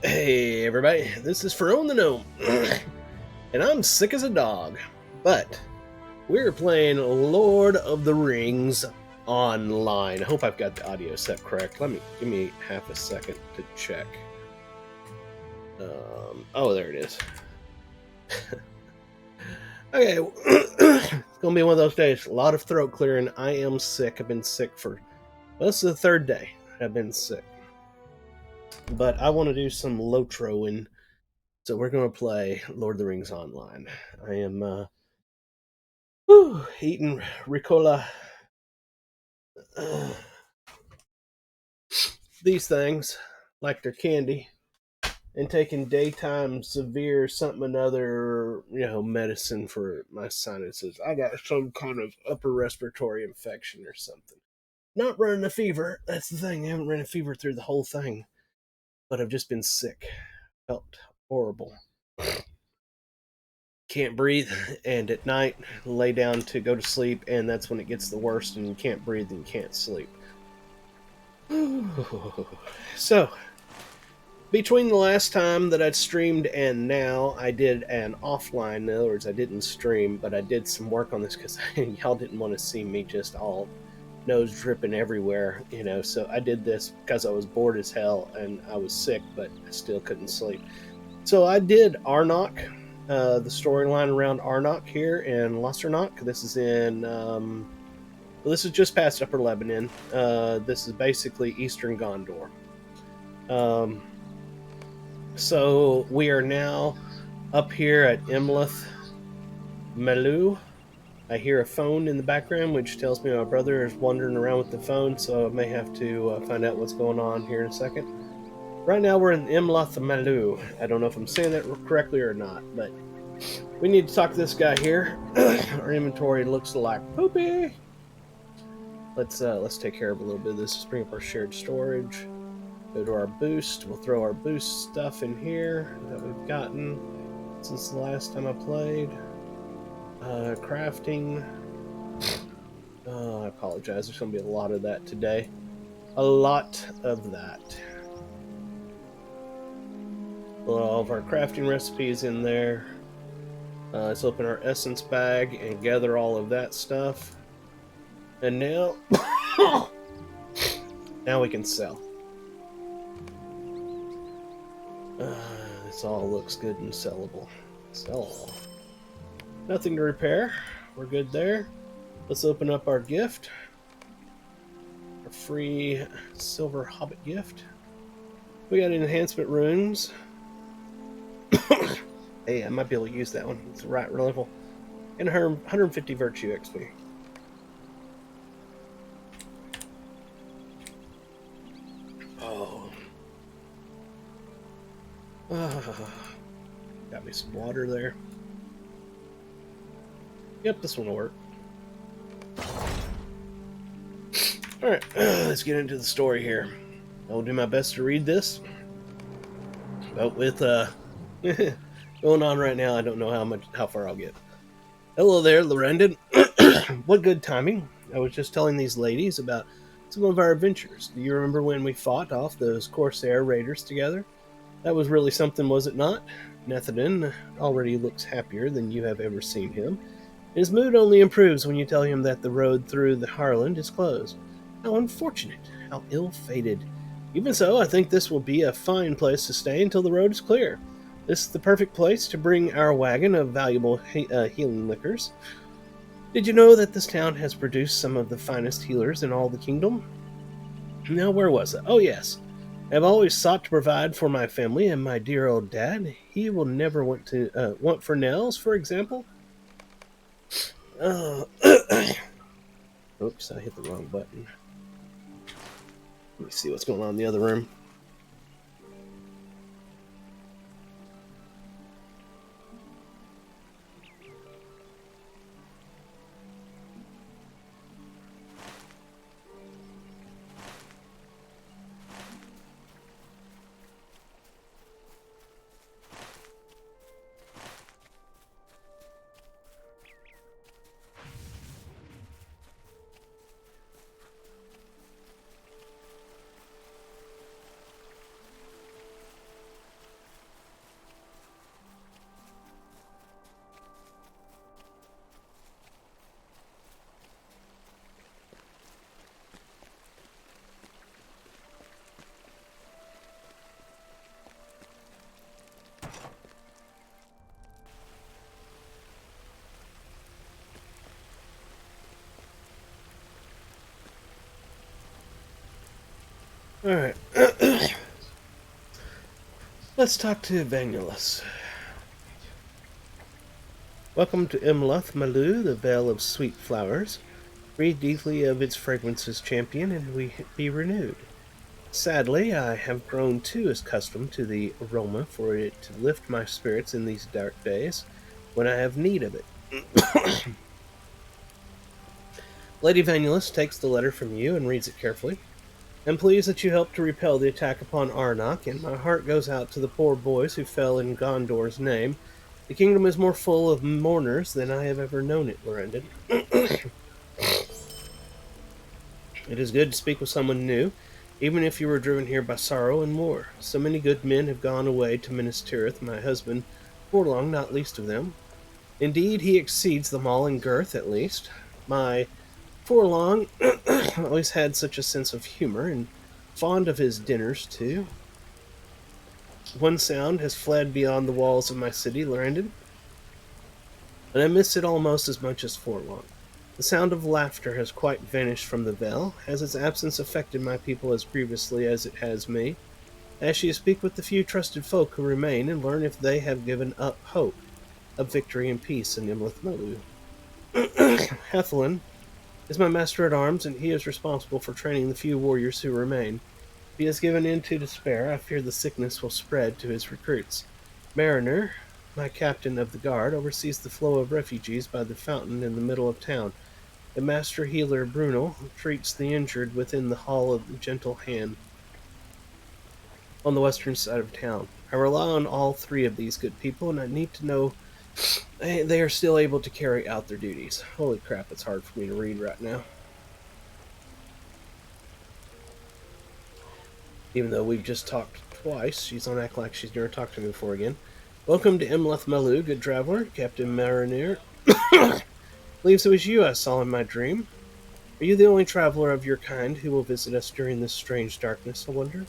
Hey everybody, this is Ferone the Gnome, and I'm sick as a dog, but we're playing Lord of the Rings online. I hope I've got the audio set correct. Give me half a second to check. Oh, there it is. Okay, it's gonna be one of those days. A lot of throat clearing. I am sick. I've been sick for this is the third day I've been sick, but I want to do some Lotroing. So we're going to play Lord of the Rings online. I am eating Ricola. These things, like they're candy, and taking daytime severe something another, medicine for my sinuses. I got some kind of upper respiratory infection or something. Not running a fever. That's the thing. I haven't run a fever through the whole thing, but I've just been sick. Felt horrible. Can't breathe, and at night lay down to go to sleep, and that's when it gets the worst, and you can't breathe and you can't sleep. So between the last time that I'd streamed and now, I did an offline. In other words, I didn't stream, but I did some work on this because y'all didn't want to see me just all nose dripping everywhere, so I did this because I was bored as hell and I was sick, but I still couldn't sleep. So I did Arnok, the storyline around Arnok here in Lorrandan. This is in, this is just past Upper Lebanon. This is basically Eastern Gondor. So we are now up here at Imleth Melu. I hear a phone in the background, which tells me my brother is wandering around with the phone, so I may have to find out what's going on here in a second. Right now we're in Imleth Melu. I don't know if I'm saying that correctly or not, but we need to talk to this guy here. Our inventory looks like poopy. Let's take care of a little bit of this. Let's bring up our shared storage. Go to our boost. We'll throw our boost stuff in here that we've gotten since the last time I played. Crafting. I apologize. There's going to be a lot of that today. A lot of that. All of our crafting recipes in there. Let's open our essence bag and gather all of that stuff. And now, now we can sell. This all looks good and sellable. Sell all. Nothing to repair. We're good there. Let's open up our gift. Our free silver hobbit gift. We got enhancement runes. Hey, I might be able to use that one. It's the right level. And 150 virtue XP. Oh. Got me some water there. Yep, this one will work. Alright, let's get into the story here. I'll do my best to read this. But with going on right now, I don't know how far I'll get. Hello there, Lorrandan. What good timing. I was just telling these ladies about some of our adventures. Do you remember when we fought off those Corsair raiders together? That was really something, was it not? Netherden already looks happier than you have ever seen him. His mood only improves when you tell him that the road through the Harland is closed. How unfortunate, how ill-fated. Even so, I think this will be a fine place to stay until the road is clear. This is the perfect place to bring our wagon of valuable healing liquors. Did you know that this town has produced some of the finest healers in all the kingdom? Now, where was it? Oh, yes. I've always sought to provide for my family and my dear old dad. He will never want for nails, for example. Oops, I hit the wrong button. Let me see what's going on in the other room. Alright. Let's talk to Vangelis. Welcome to Imloth Malu, the Vale of Sweet Flowers. Breathe deeply of its fragrances, champion, and we be renewed. Sadly, I have grown too accustomed to the aroma for it to lift my spirits in these dark days when I have need of it. Lady Vangelis takes the letter from you and reads it carefully. I'm pleased that you helped to repel the attack upon Arnok, and my heart goes out to the poor boys who fell in Gondor's name. The kingdom is more full of mourners than I have ever known it, Lorrandan. It is good to speak with someone new, even if you were driven here by sorrow and war. So many good men have gone away to Minas Tirith, my husband, Forlong not least of them. Indeed, he exceeds them all in girth, at least. My Forlong always had such a sense of humor, and fond of his dinners, too. One sound has fled beyond the walls of my city, Lorrandan, and I miss it almost as much as Forlong. The sound of laughter has quite vanished from the vale. Has its absence affected my people as grievously as it has me? Ask you to speak with the few trusted folk who remain and learn if they have given up hope of victory and peace in Imlith Melu. Hethelin is my master at arms, and he is responsible for training the few warriors who remain. If he has given in to despair, I fear the sickness will spread to his recruits. Mariner, my captain of the guard, oversees the flow of refugees by the fountain in the middle of town. The master healer, Bruno, treats the injured within the hall of the gentle hand on the western side of town. I rely on all three of these good people, and I need to know they are still able to carry out their duties. Holy crap, it's hard for me to read right now. Even though we've just talked twice, she's gonna act like she's never talked to me before again. Welcome to Imleth Malu, good traveler, Captain Mariner. Believes it was you I saw in my dream. Are you the only traveler of your kind who will visit us during this strange darkness, I wonder?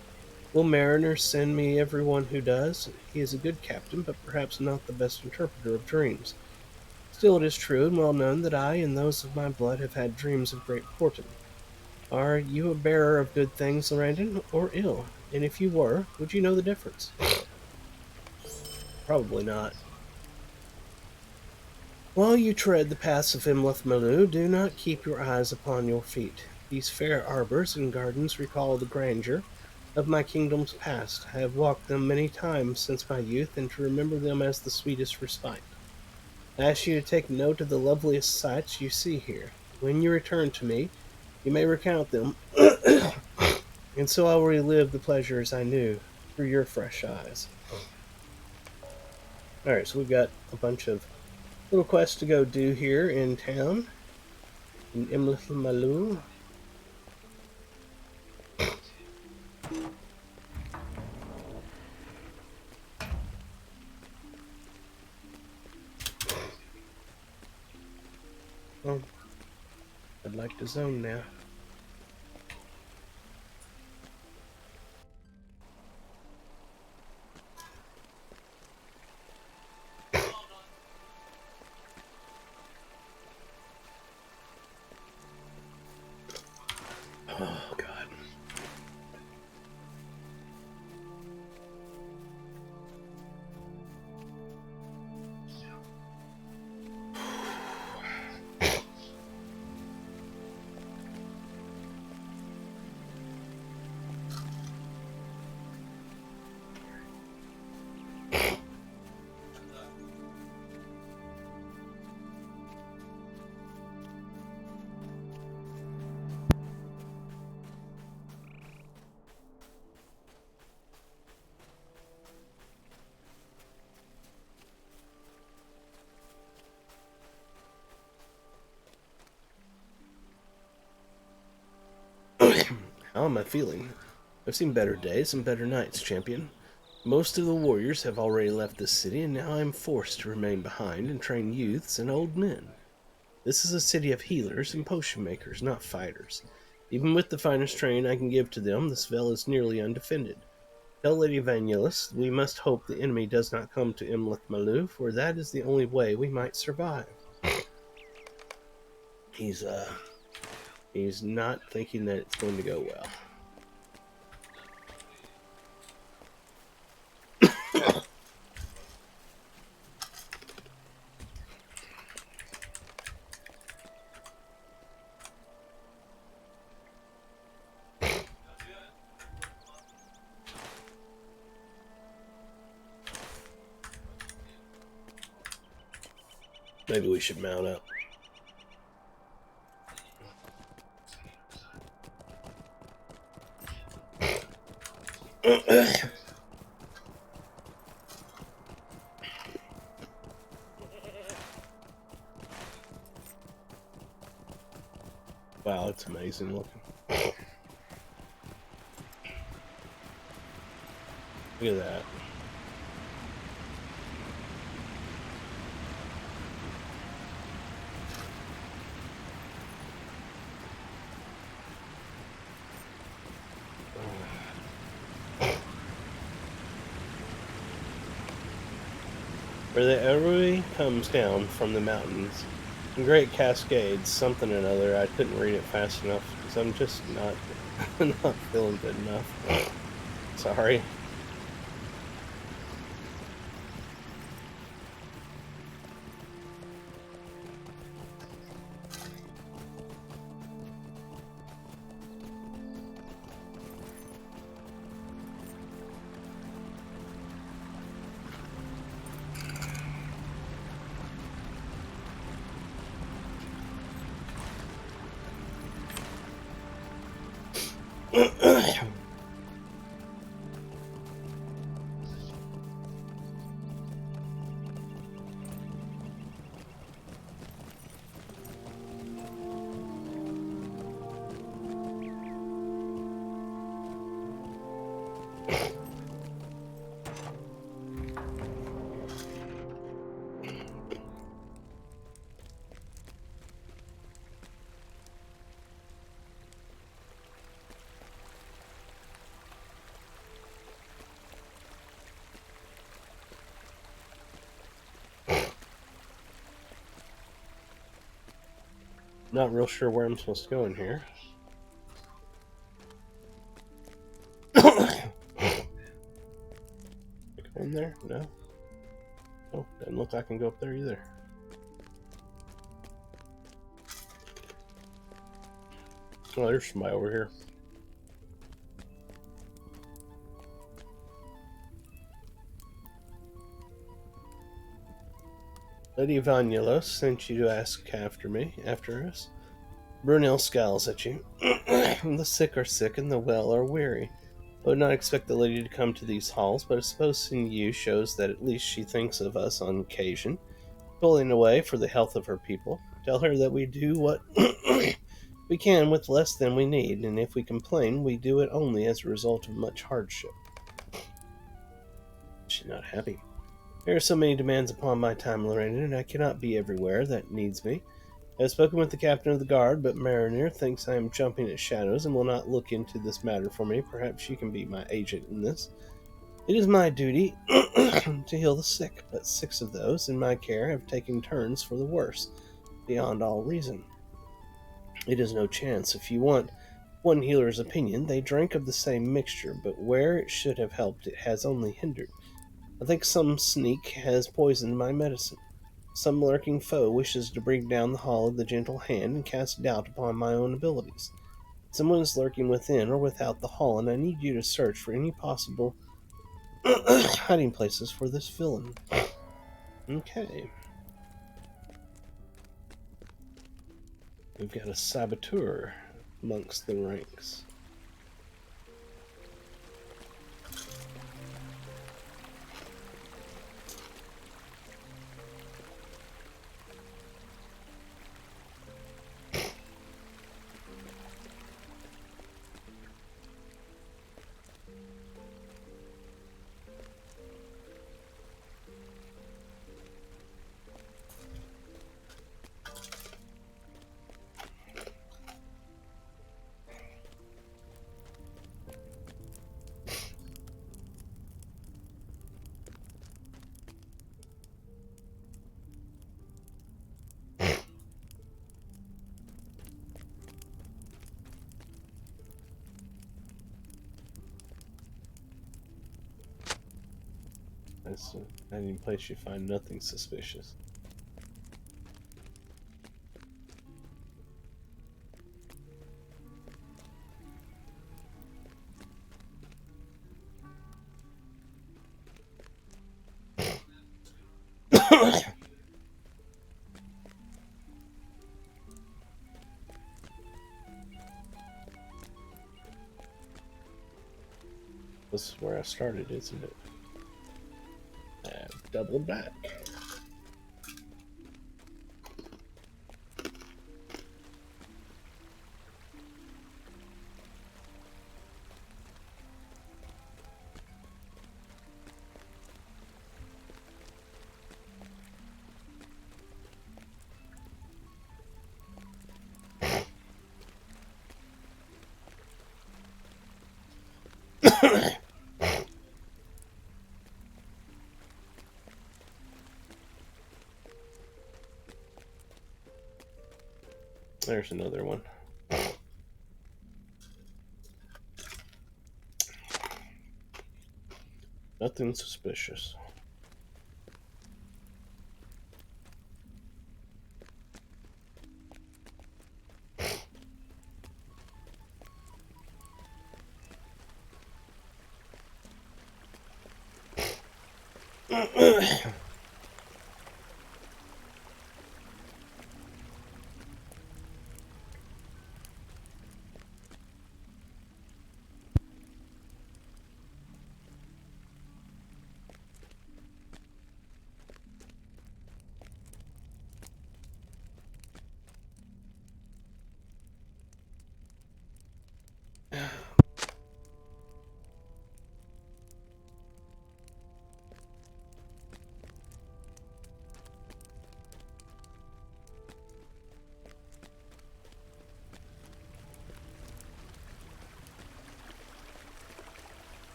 Will Mariner send me everyone who does? He is a good captain, but perhaps not the best interpreter of dreams. Still, it is true and well known that I and those of my blood have had dreams of great importance. Are you a bearer of good things, Lorrandan, or ill? And if you were, would you know the difference? Probably not. While you tread the paths of Imleth Malu, do not keep your eyes upon your feet. These fair arbors and gardens recall the grandeur of my kingdom's past. I have walked them many times since my youth, and to remember them as the sweetest respite. I ask you to take note of the loveliest sights you see here. When you return to me, you may recount them, and so I will relive the pleasures I knew through your fresh eyes. Alright, so we've got a bunch of little quests to go do here in town, in Imlith Malu. Well, I'd like to zone now. Oh, God. How am I feeling? I've seen better days and better nights, champion. Most of the warriors have already left this city, and now I am forced to remain behind and train youths and old men. This is a city of healers and potion makers, not fighters. Even with the finest training I can give to them, this vale is nearly undefended. Tell Lady Vangelis we must hope the enemy does not come to Imleth Malu, for that is the only way we might survive. He's not thinking that it's going to go well. Maybe we should mount up. Wow, it's amazing looking. Look at that. Where the everybody comes down from the mountains in great cascades, something or another. I couldn't read it fast enough because I'm just not not feeling good enough. Sorry. Not real sure where I'm supposed to go in here. Go in there? No. Oh, doesn't look like I can go up there either. Oh, there's somebody over here. Lady Vangelos sent you to ask after us. Brunel scowls at you. The sick are sick and the well are weary. I would not expect the lady to come to these halls, but I suppose seeing you shows that at least she thinks of us on occasion, pulling away for the health of her people. Tell her that we do what we can with less than we need, and if we complain, we do it only as a result of much hardship. She's not happy. There are so many demands upon my time, Lorrandan, and I cannot be everywhere that needs me. I have spoken with the captain of the guard, but Mariner thinks I am jumping at shadows and will not look into this matter for me. Perhaps you can be my agent in this. It is my duty to heal the sick, but 6 of those in my care have taken turns for the worse, beyond all reason. It is no chance. If you want one healer's opinion, they drank of the same mixture, but where it should have helped, it has only hindered. I think some sneak has poisoned my medicine. Some lurking foe wishes to bring down the hall of the gentle hand and cast doubt upon my own abilities. Someone is lurking within or without the hall, and I need you to search for any possible hiding places for this villain. Okay. We've got a saboteur amongst the ranks. That's a hiding place you find nothing suspicious. This is where I started, isn't it? I've doubled back. There's another one. Nothing suspicious.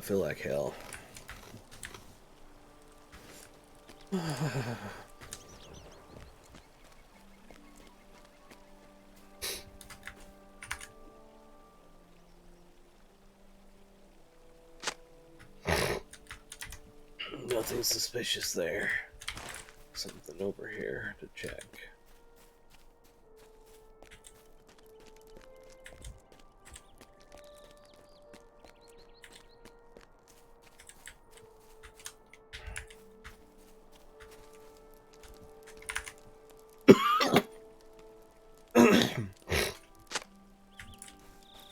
I feel like hell. Nothing suspicious there. Something over here to check.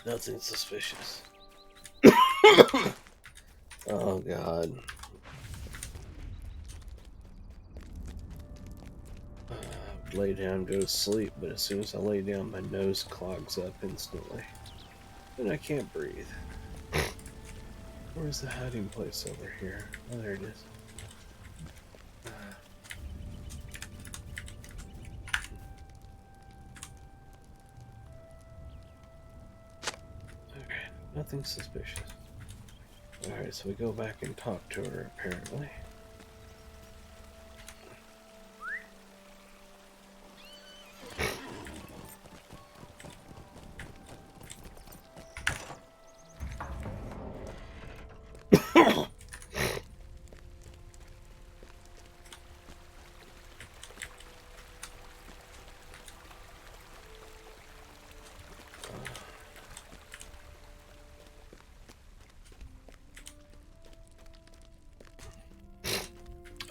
Nothing suspicious. Oh God. Lay down, go to sleep, but as soon as I lay down, my nose clogs up instantly. And I can't breathe. Where's the hiding place over here? Oh, there it is. Okay, nothing suspicious. Alright, so we go back and talk to her, apparently.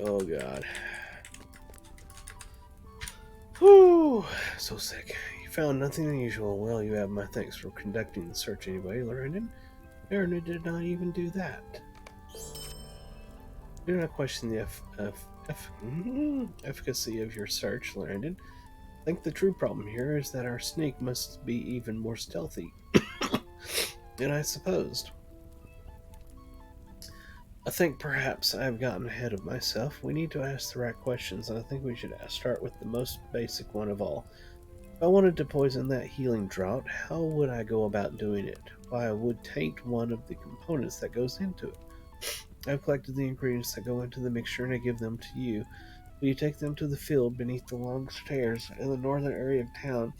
Oh God. Whew, so sick. You found nothing unusual. Well, you have my thanks for conducting the search anyway, Lorrandan. Aaron did not even do that. Do not question the efficacy of your search, Lorrandan. I think the true problem here is that our snake must be even more stealthy than I supposed. I think perhaps I have gotten ahead of myself. We need to ask the right questions, and I think we should start with the most basic one of all. If I wanted to poison that healing draught, how would I go about doing it? Why, I would taint one of the components that goes into it. I've collected the ingredients that go into the mixture, and I give them to you. Will you take them to the field beneath the long stairs in the northern area of town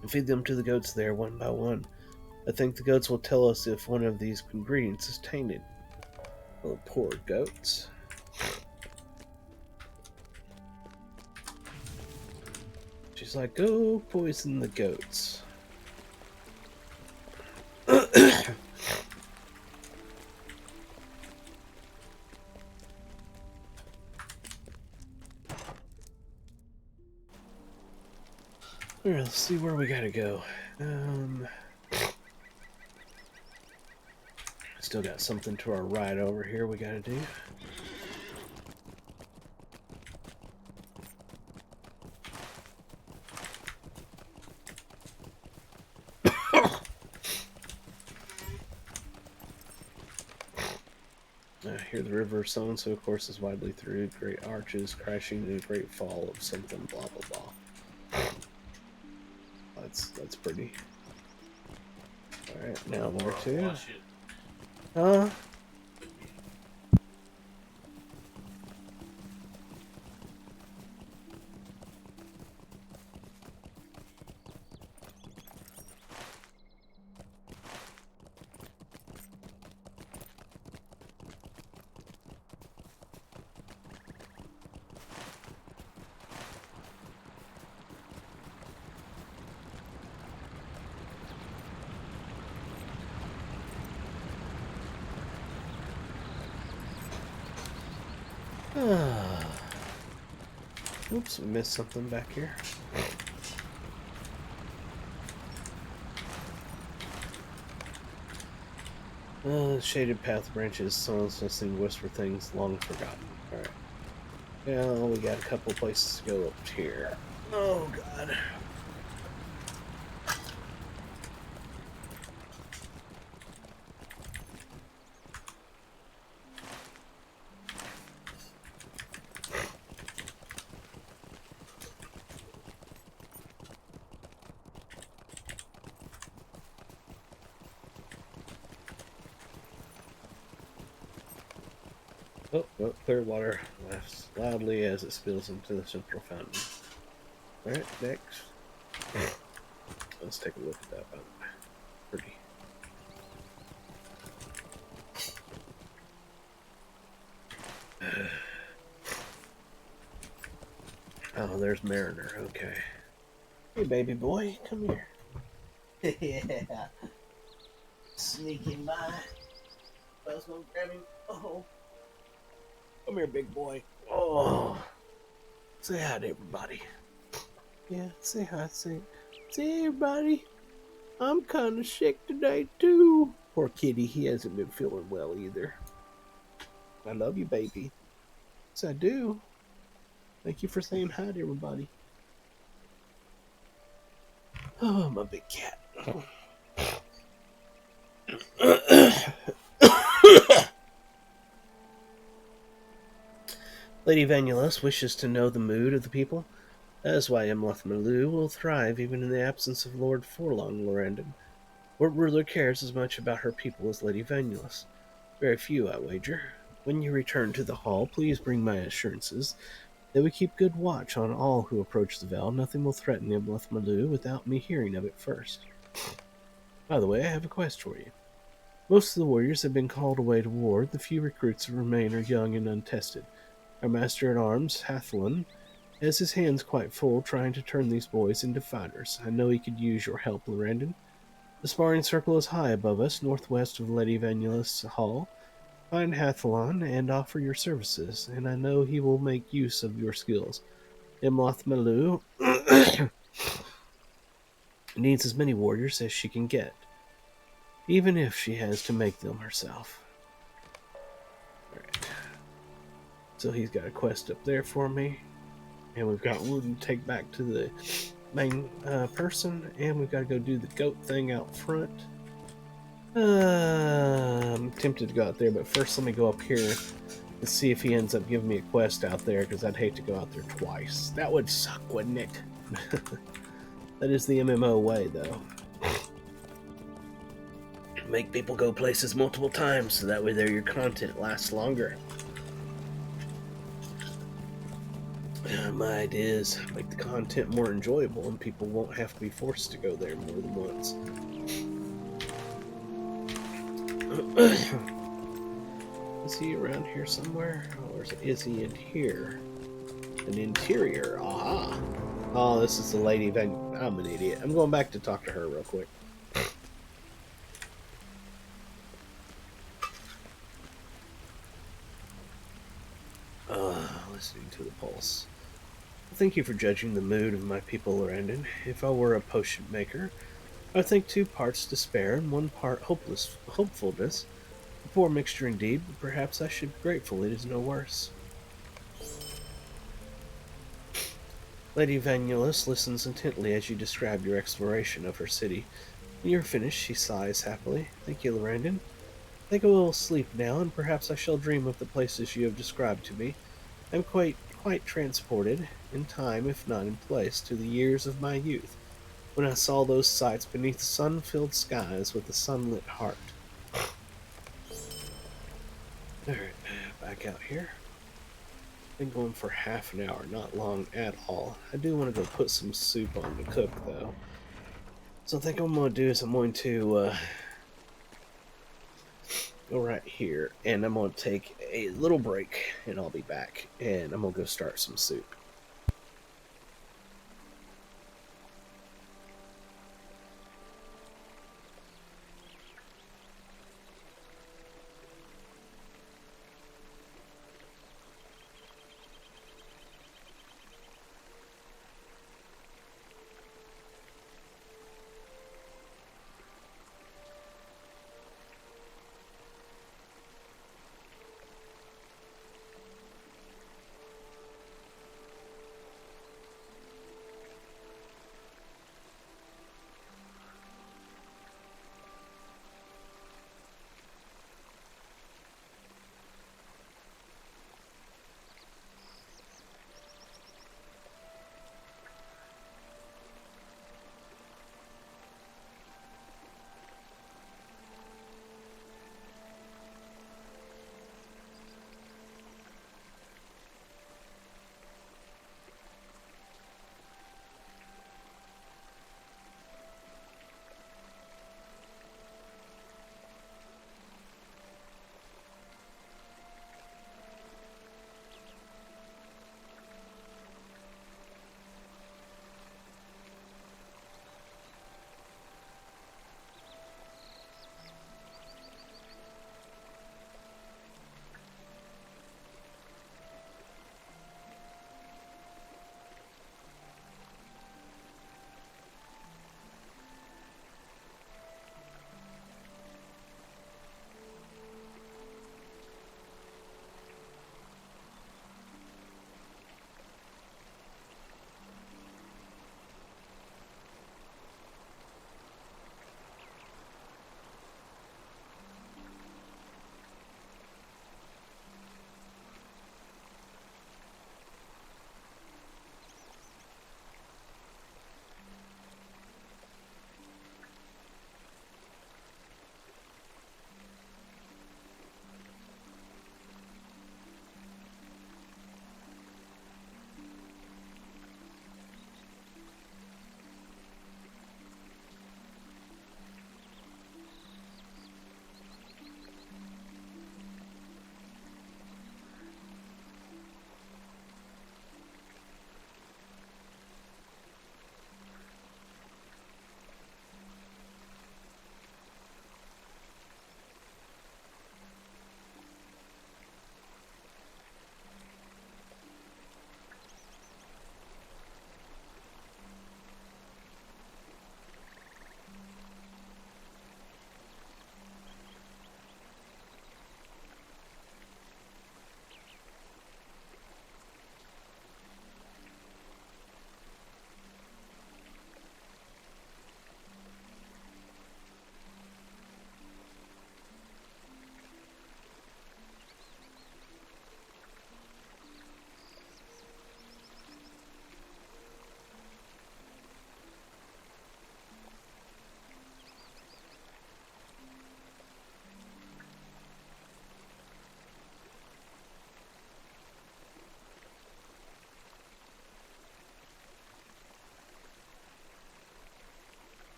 and feed them to the goats there one by one? I think the goats will tell us if one of these ingredients is tainted. Oh, poor goats. She's like, go poison the goats. Alright, let's see where we gotta go. Still got something to our right over here we gotta do. Here the river so-and-so courses widely through great arches, crashing in a great fall of something blah blah blah. That's pretty. Alright, now where to? Huh? Oops, we missed something back here. Shaded path branches, someone's listening to whisper things long forgotten. Alright. Yeah, we got a couple places to go up here. Oh God. Oh, well, clear water laughs loudly as it spills into the central fountain. Alright, next. Let's take a look at that fountain. Pretty. Oh, there's Mariner. Okay. Hey, baby boy, come here. Yeah. Sneaking by. I was going to grab him. Oh. Come here, big boy. Oh. Say hi to everybody. Yeah, say hi. Say everybody. I'm kind of sick today, too. Poor kitty. He hasn't been feeling well either. I love you, baby. Yes, I do. Thank you for saying hi to everybody. Oh, my big cat. Lady Vanulus wishes to know the mood of the people. That is why Imloth Malou will thrive even in the absence of Lord Forlong Lorrandan. What ruler cares as much about her people as Lady Vanulus? Very few, I wager. When you return to the hall, please bring my assurances that we keep good watch on all who approach the Vale. Nothing will threaten Imloth Malou without me hearing of it first. By the way, I have a quest for you. Most of the warriors have been called away to war. The few recruits who remain are young and untested. Our master-at-arms, Hathlon, has his hands quite full trying to turn these boys into fighters. I know he could use your help, Lorrandan. The sparring circle is high above us, northwest of Lady Vanulus Hall. Find Hathlon and offer your services, and I know he will make use of your skills. Imloth Malou needs as many warriors as she can get, even if she has to make them herself. Alright. So he's got a quest up there for me, and we've got wood to take back to the main person, and we've got to go do the goat thing out front. I'm tempted to go out there, but first let me go up here to see if he ends up giving me a quest out there, because I'd hate to go out there twice. That would suck, wouldn't it? That is the MMO way, though. Make people go places multiple times, so that way your content lasts longer. My idea is make the content more enjoyable, and people won't have to be forced to go there more than once. Is he around here somewhere? Or is he in here? An interior. Aha. Oh, this is the lady Van... I'm an idiot. I'm going back to talk to her real quick. Listening to the pulse. Thank you for judging the mood of my people, Lorrandan. If I were a potion maker, I think 2 parts despair and 1 part hopefulness. A poor mixture indeed, but perhaps I should be grateful it is no worse. Lady Vanulus listens intently as you describe your exploration of her city. When you are finished, she sighs happily. Thank you, Lorrandan. I think I will sleep now, and perhaps I shall dream of the places you have described to me. I am quite transported, in time if not in place, to the years of my youth, when I saw those sights beneath sun-filled skies with a sunlit heart. Alright, back out here. Been going for half an hour, not long at all. I do want to go put some soup on to cook, though. So I think what I'm going to do is I'm going to go right here, and I'm going to take a little break, and I'll be back, and I'm going to go start some soup.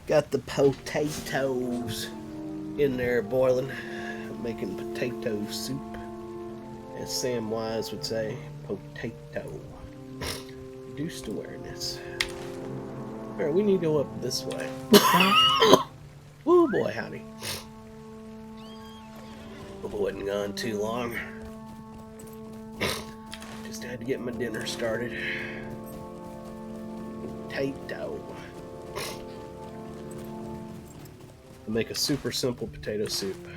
Got the potatoes in there boiling. I'm making potato soup. As Sam Wise would say, potato. Reduced awareness. Alright, we need to go up this way. Woo boy, howdy. Hope it wasn't gone too long. Just had to get my dinner started. Potato. I'll make a super simple potato soup.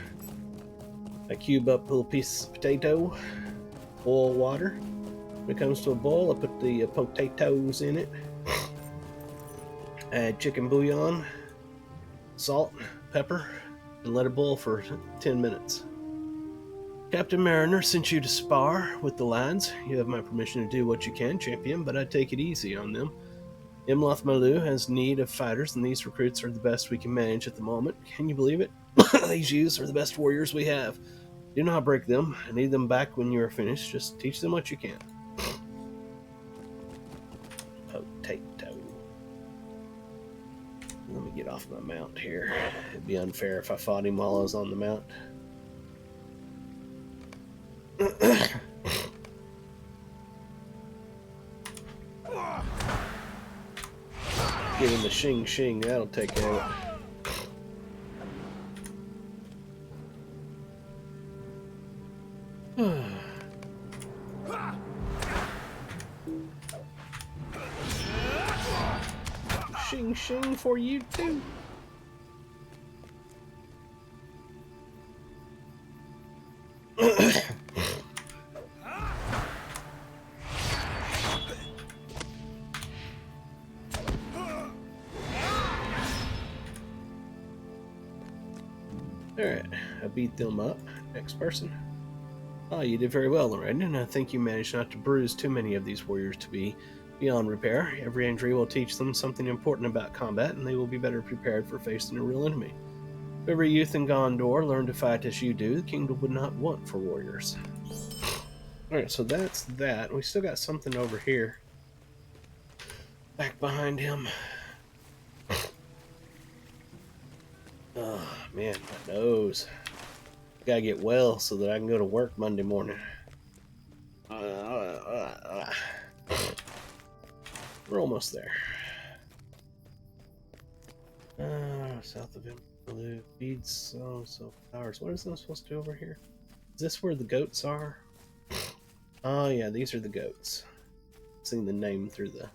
I cube up little pieces of potato, boil water. When it comes to a boil, I put the potatoes in it. Add chicken bouillon, salt, pepper, and let it boil for 10 minutes. Captain Mariner sent you to spar with the lads. You have my permission to do what you can, champion, but I take it easy on them. Imloth Malu has need of fighters, and these recruits are the best we can manage at the moment. Can you believe it? These youths are the best warriors we have. Do not break them. I need them back when you are finished. Just teach them what you can. Potato. Let me get off my mount here. It'd be unfair if I fought him while I was on the mount. Give him the shing shing, that'll take care of it. Shing shing for you too. Alright, I beat them up. Next person. Ah, you did very well, Lorrandan. I think you managed not to bruise too many of these warriors to be beyond repair. Every injury will teach them something important about combat, and they will be better prepared for facing a real enemy. If every youth in Gondor learned to fight as you do, the kingdom would not want for warriors. Alright, so that's that. We still got something over here. Back behind him. Oh, man, my nose. Gotta get well so that I can go to work Monday morning. We're almost there. South of him, blue feeds so flowers. What is that supposed to do over here? Is this where the goats are? Oh yeah, these are the goats. Seeing the name through the.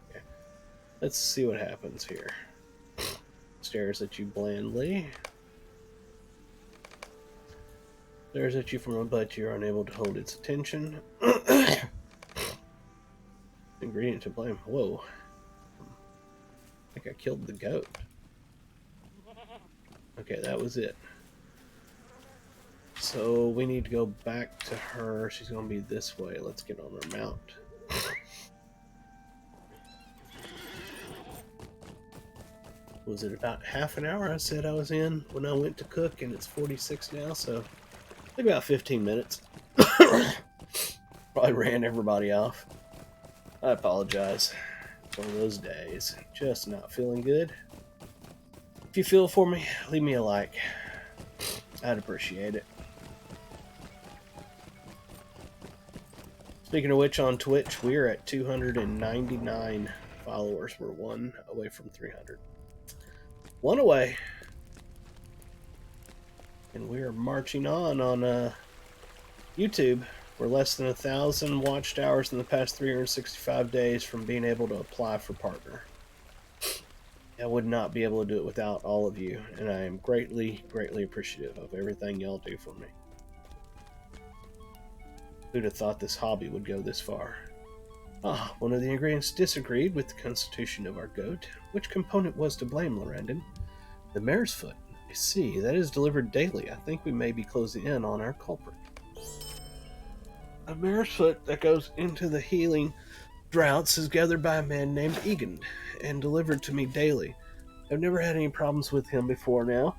Okay. Let's see what happens here. Stares at you blandly. Stares at you from above. You're unable to hold its attention. Ingredient to blame. Whoa. I think I killed the goat. Okay, that was it. So we need to go back to her. She's going to be this way. Let's get on her mount. Was it about half an hour I said I was in when I went to cook, and it's 46 now, so I think about 15 minutes. Probably ran everybody off. I apologize. It's one of those days. Just not feeling good. If you feel for me, leave me a like. I'd appreciate it. Speaking of which, on Twitch, we're at 299 followers. We're one away from 300. One away. And we are marching on YouTube. We're less than 1,000 watched hours in the past 365 days from being able to apply for partner. I would not be able to do it without all of you, and I am greatly, greatly appreciative of everything y'all do for me. Who'd have thought this hobby would go this far? Ah, one of the ingredients disagreed with the constitution of our goat. Which component was to blame, Lorrandan? The mare's foot. I see, that is delivered daily. I think we may be closing in on our culprit. A mare's foot that goes into the healing droughts is gathered by a man named Egan and delivered to me daily. I've never had any problems with him before now.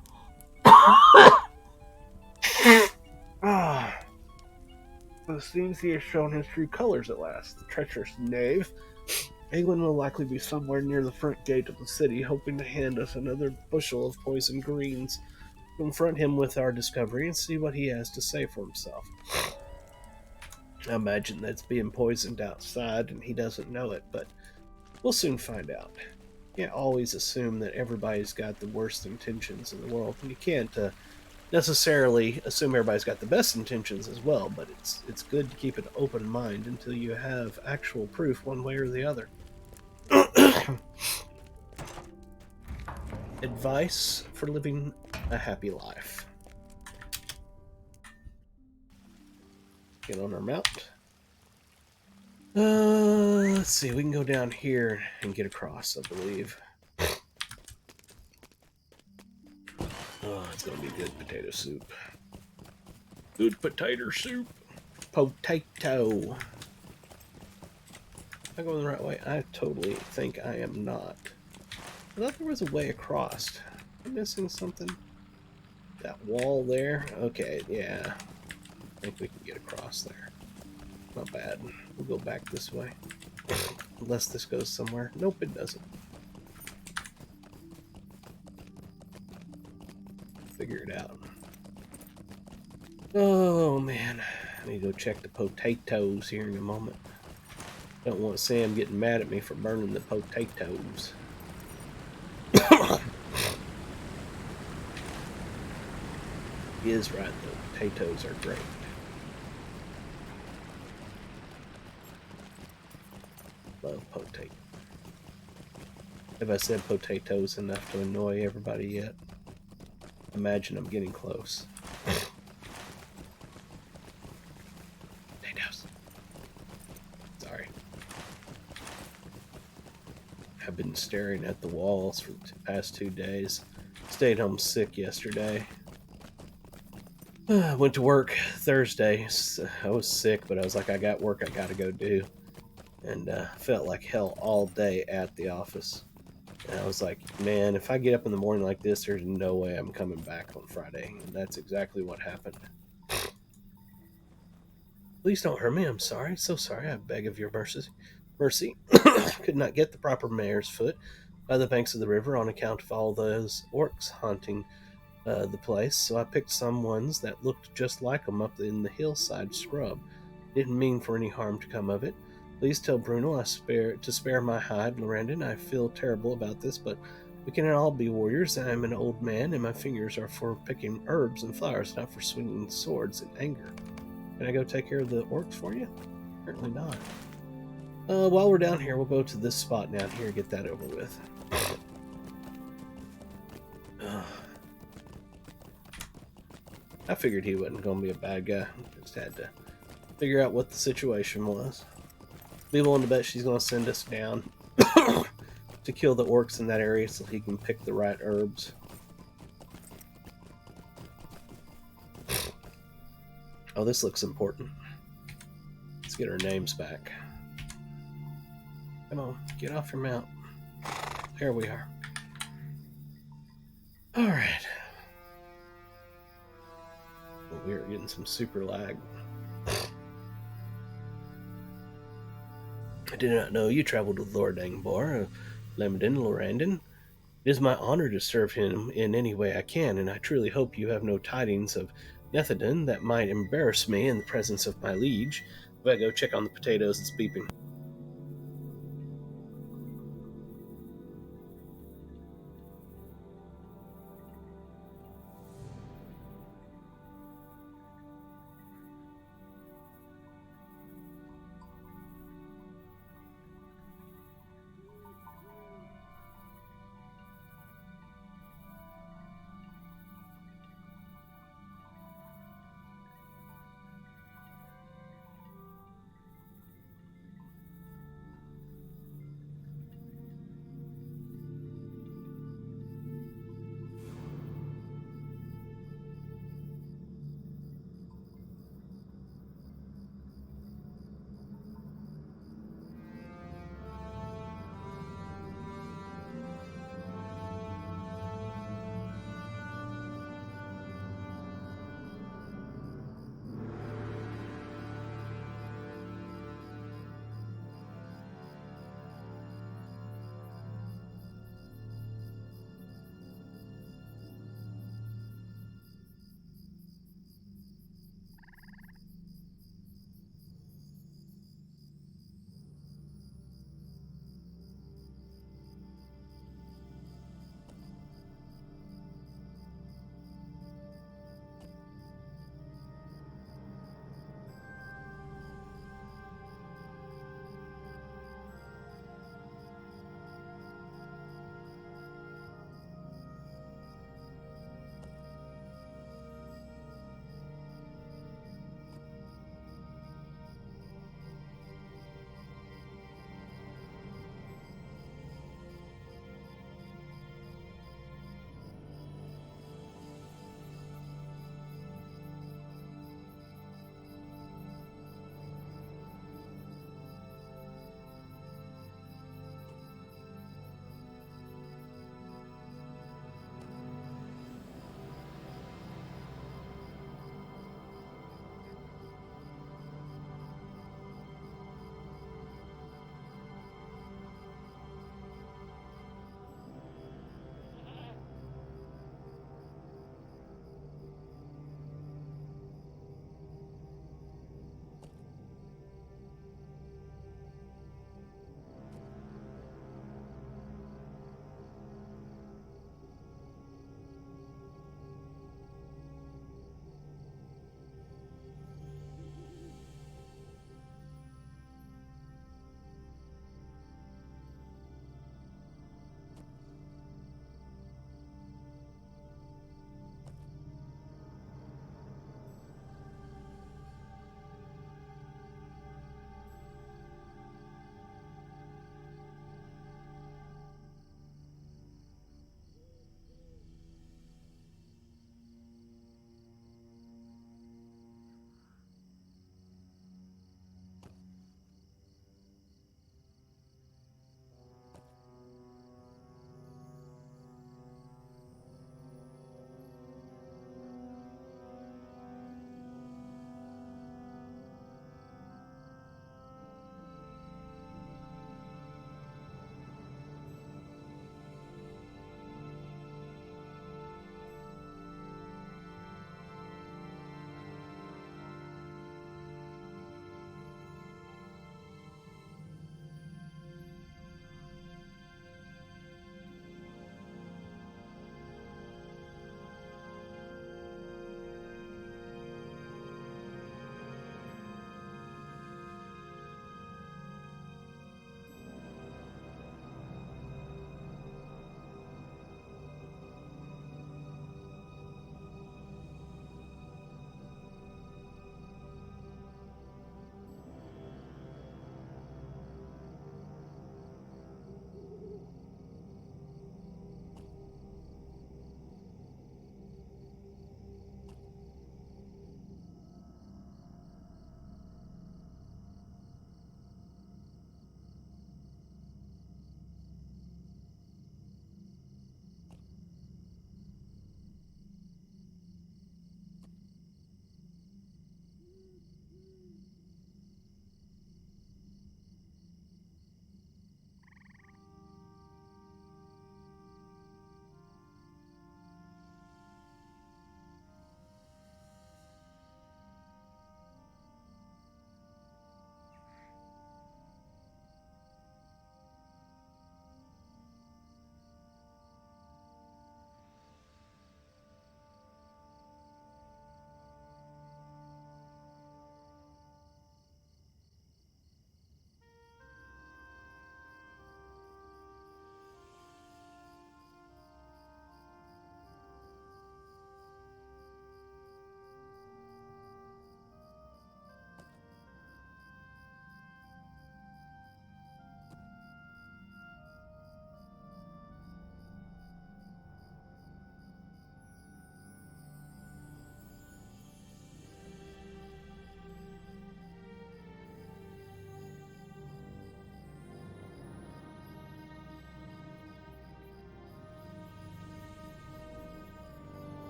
It seems he has shown his true colors at last. The treacherous knave. England will likely be somewhere near the front gate of the city, hoping to hand us another bushel of poisoned greens. Confront him with our discovery and see what he has to say for himself. I imagine that's being poisoned outside and he doesn't know it, but we'll soon find out. You can't always assume that everybody's got the worst intentions in the world, and you can't necessarily assume everybody's got the best intentions as well, but it's good to keep an open mind until you have actual proof one way or the other. Advice for living a happy life. Get on our mount. Let's see, we can go down here and get across, I believe. Oh, it's gonna be good potato soup. Good potato soup. Potato. Am I going the right way? I totally think I am not. I thought there was a way across. Am I missing something? That wall there? Okay, yeah. I think we can get across there. Not bad. We'll go back this way. Unless this goes somewhere. Nope, it doesn't. Figure it out. Oh, man. I need to go check the potatoes here in a moment. Don't want Sam getting mad at me for burning the potatoes. He is right, though. Potatoes are great. Love potato. Have I said potatoes enough to annoy everybody yet? Imagine I'm getting close. Potatoes. Sorry. I've been staring at the walls for the past 2 days. Stayed home sick yesterday. I went to work Thursday. I was sick, but I was like, I got work I gotta go do. And felt like hell all day at the office. And I was like, man, if I get up in the morning like this, there's no way I'm coming back on Friday. And that's exactly what happened. Please don't hurt me. I'm sorry. So sorry. I beg of your mercy. Could not get the proper mare's foot by the banks of the river on account of all those orcs haunting the place. So I picked some ones that looked just like them up in the hillside scrub. Didn't mean for any harm to come of it. Please tell Bruno to spare my hide, Lorrandan. I feel terrible about this, but we can all be warriors. I am an old man, and my fingers are for picking herbs and flowers, not for swinging swords in anger. Can I go take care of the orcs for you? Apparently not. While we're down here, we'll go to this spot down here and get that over with. I figured he wasn't going to be a bad guy. Just had to figure out what the situation was. Be willing to bet she's going to send us down to kill the orcs in that area so he can pick the right herbs. Oh, this looks important. Let's get our names back. Come on, get off your mount. There we are. Alright. Well, we are getting some super lag. I did not know you traveled with Lorrandan, Lorrandan. It is my honor to serve him in any way I can, and I truly hope you have no tidings of Netherden that might embarrass me in the presence of my liege. If I go check on the potatoes, it's beeping.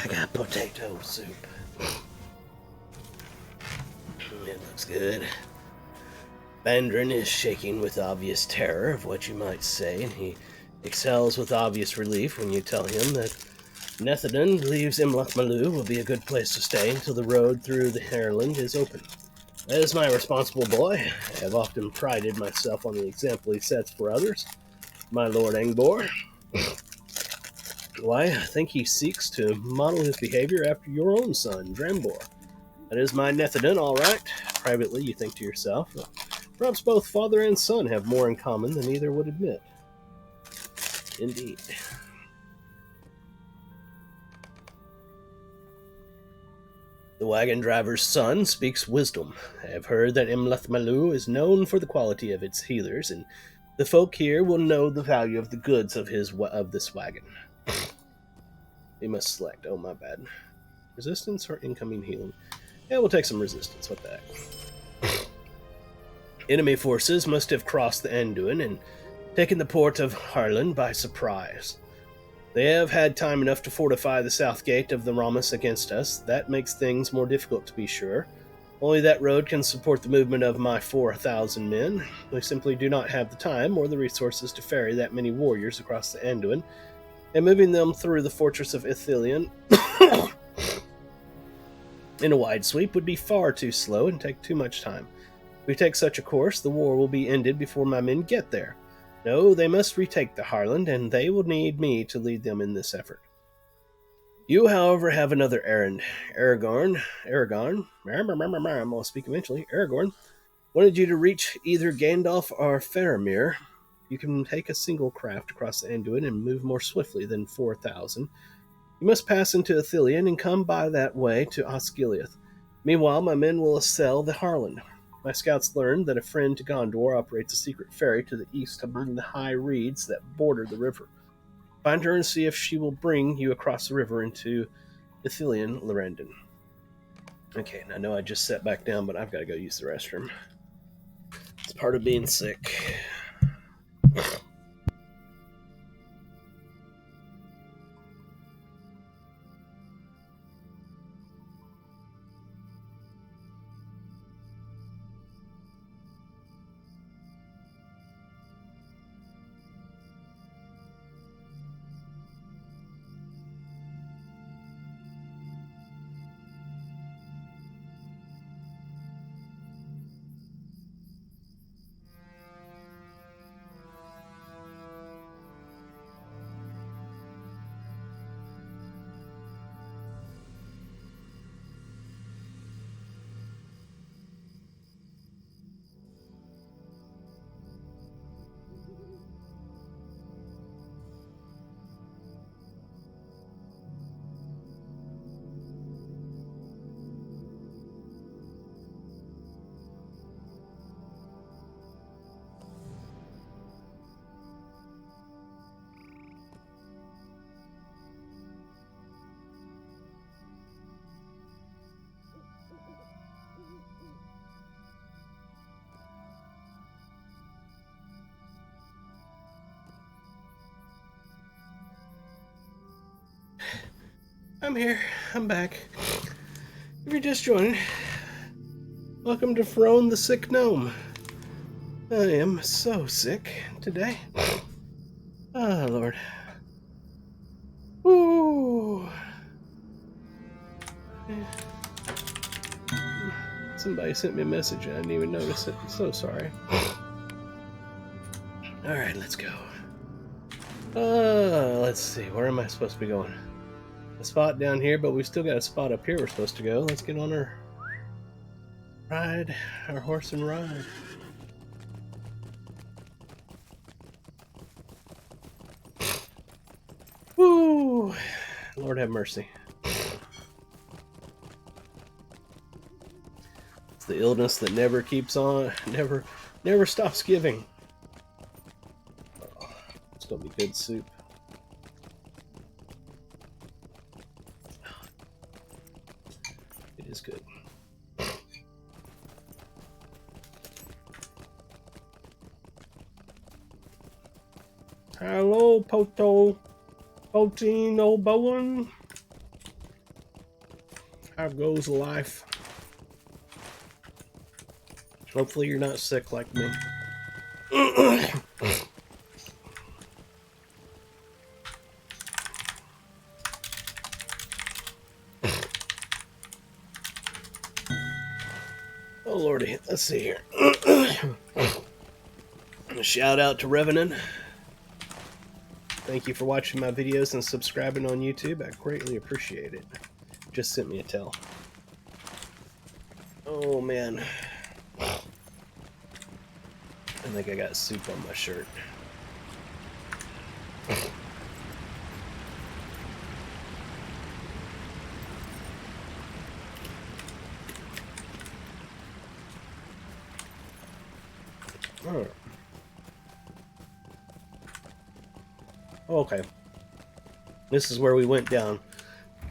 I got potato soup. It looks good. Bandrin is shaking with obvious terror of what you might say, and he exhales with obvious relief when you tell him that Netherden believes Imlachmalu will be a good place to stay until the road through the Hairland is open. As my responsible boy, I have often prided myself on the example he sets for others. My Lord Angbor, why, I think he seeks to model his behavior after your own son, Drambor. That is my Netherden, all right. Privately, you think to yourself, perhaps both father and son have more in common than either would admit. Indeed. The wagon driver's son speaks wisdom. I have heard that Imlachmalu is known for the quality of its healers, and the folk here will know the value of the goods of this wagon. He must select. Oh, my bad. Resistance or incoming healing? Yeah, we'll take some resistance. What the heck? Enemy forces must have crossed the Anduin and taken the port of Harlan by surprise. They have had time enough to fortify the south gate of the Ramus against us. That makes things more difficult, to be sure. Only that road can support the movement of my 4,000 men. We simply do not have the time or the resources to ferry that many warriors across the Anduin, and moving them through the fortress of Ithilien in a wide sweep would be far too slow and take too much time. If we take such a course, the war will be ended before my men get there. No, they must retake the Harland, and they will need me to lead them in this effort. You, however, have another errand. Aragorn, I'll speak eventually. Aragorn wanted you to reach either Gandalf or Faramir. You can take a single craft across the Anduin and move more swiftly than 4,000. You must pass into Ithilien and come by that way to Osgiliath. Meanwhile, my men will assail the Harland. My scouts learned that a friend to Gondor operates a secret ferry to the east among the high reeds that border the river. Find her and see if she will bring you across the river into Ithilien, Lorrandan. Okay, and I know I just sat back down, but I've got to go use the restroom. It's part of being sick. I'm here. I'm back. If you're just joining, welcome to Frone the Sick Gnome. I am so sick today. Oh, Lord. Ooh. Somebody sent me a message and I didn't even notice it. I'm so sorry. Alright, let's go. Let's see. Where am I supposed to be going? A spot down here, but we've still got a spot up here we're supposed to go. Let's get on our ride, our horse and ride. Woo! Lord have mercy. It's the illness that never keeps on, never stops giving. Oh, it's gonna be good soup. It is good. Hello, Potino Bowen. How goes life? Hopefully you're not sick like me. Oh lordy, let's see here. Shout out to Revenant. Thank you for watching my videos and subscribing on YouTube. I greatly appreciate it. Just sent me a tell. Oh man. I think I got soup on my shirt. Oh. Okay. This is where we went down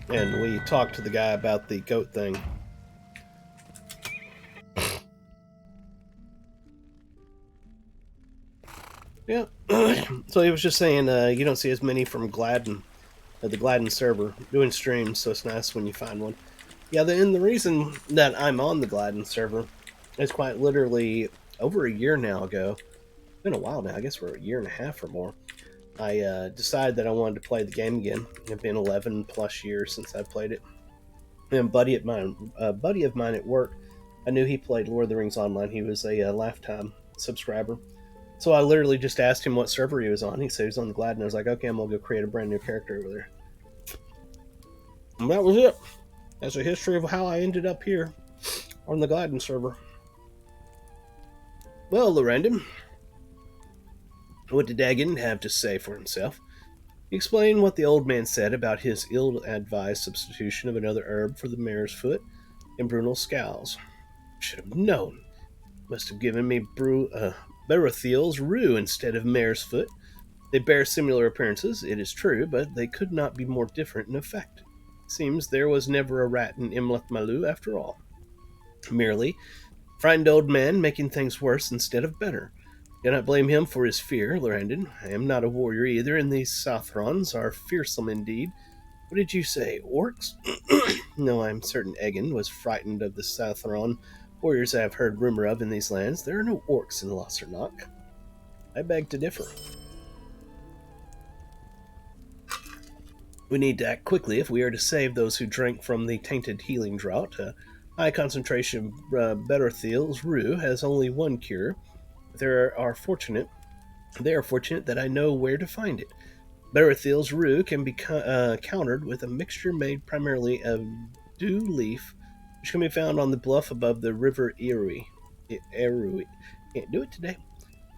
and we talked to the guy about the goat thing. Yeah. So he was just saying you don't see as many from Gladden, the Gladden server, doing streams, so it's nice when you find one. Yeah, and the reason that I'm on the Gladden server is quite literally over a year now ago. It's been a while now. I guess we're a year and a half or more. I decided that I wanted to play the game again. It's been 11 plus years since I played it. And a buddy of mine at work, I knew he played Lord of the Rings Online. He was a lifetime subscriber. So I literally just asked him what server he was on. He said he was on the Gladden. I was like, okay, I'm going to go create a brand new character over there. And that was it. That's a history of how I ended up here on the Gladden server. Well, Lorrandan, what did Dagon have to say for himself? He explained what the old man said about his ill-advised substitution of another herb for the mare's foot and Brunel's scowls. Should have known. Must have given me Berethiel's rue instead of mare's foot. They bear similar appearances, it is true, but they could not be more different in effect. Seems there was never a rat in Imlath Malu after all. Merely frightened old man making things worse instead of better. Cannot blame him for his fear, Lorrandan. I am not a warrior either, and these Southrons are fearsome indeed. What did you say, orcs? No, I am certain Egan was frightened of the Southron warriors I have heard rumor of in these lands. There are no orcs in Lossernach. I beg to differ. We need to act quickly if we are to save those who drank from the tainted healing draught. High concentration Berethiel's rue has only one cure. They are fortunate that I know where to find it. Berethiel's rue can be countered with a mixture made primarily of dew leaf, which can be found on the bluff above the river Erie. Can't do it today.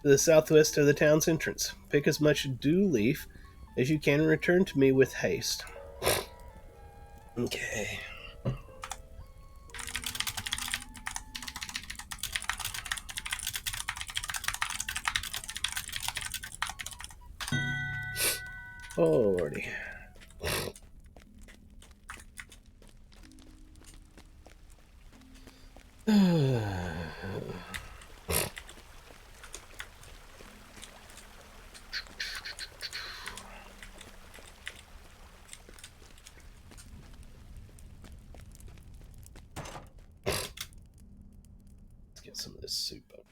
To the southwest of the town's entrance. Pick as much dew leaf as you can and return to me with haste. Okay. Oh, lordy. Let's get some of this soup up.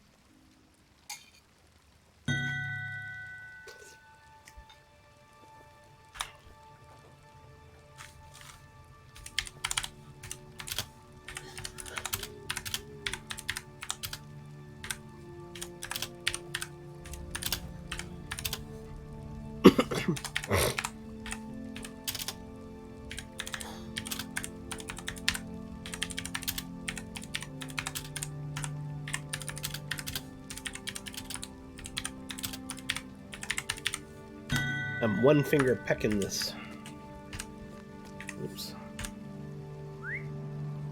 I'm one finger pecking this. Oops.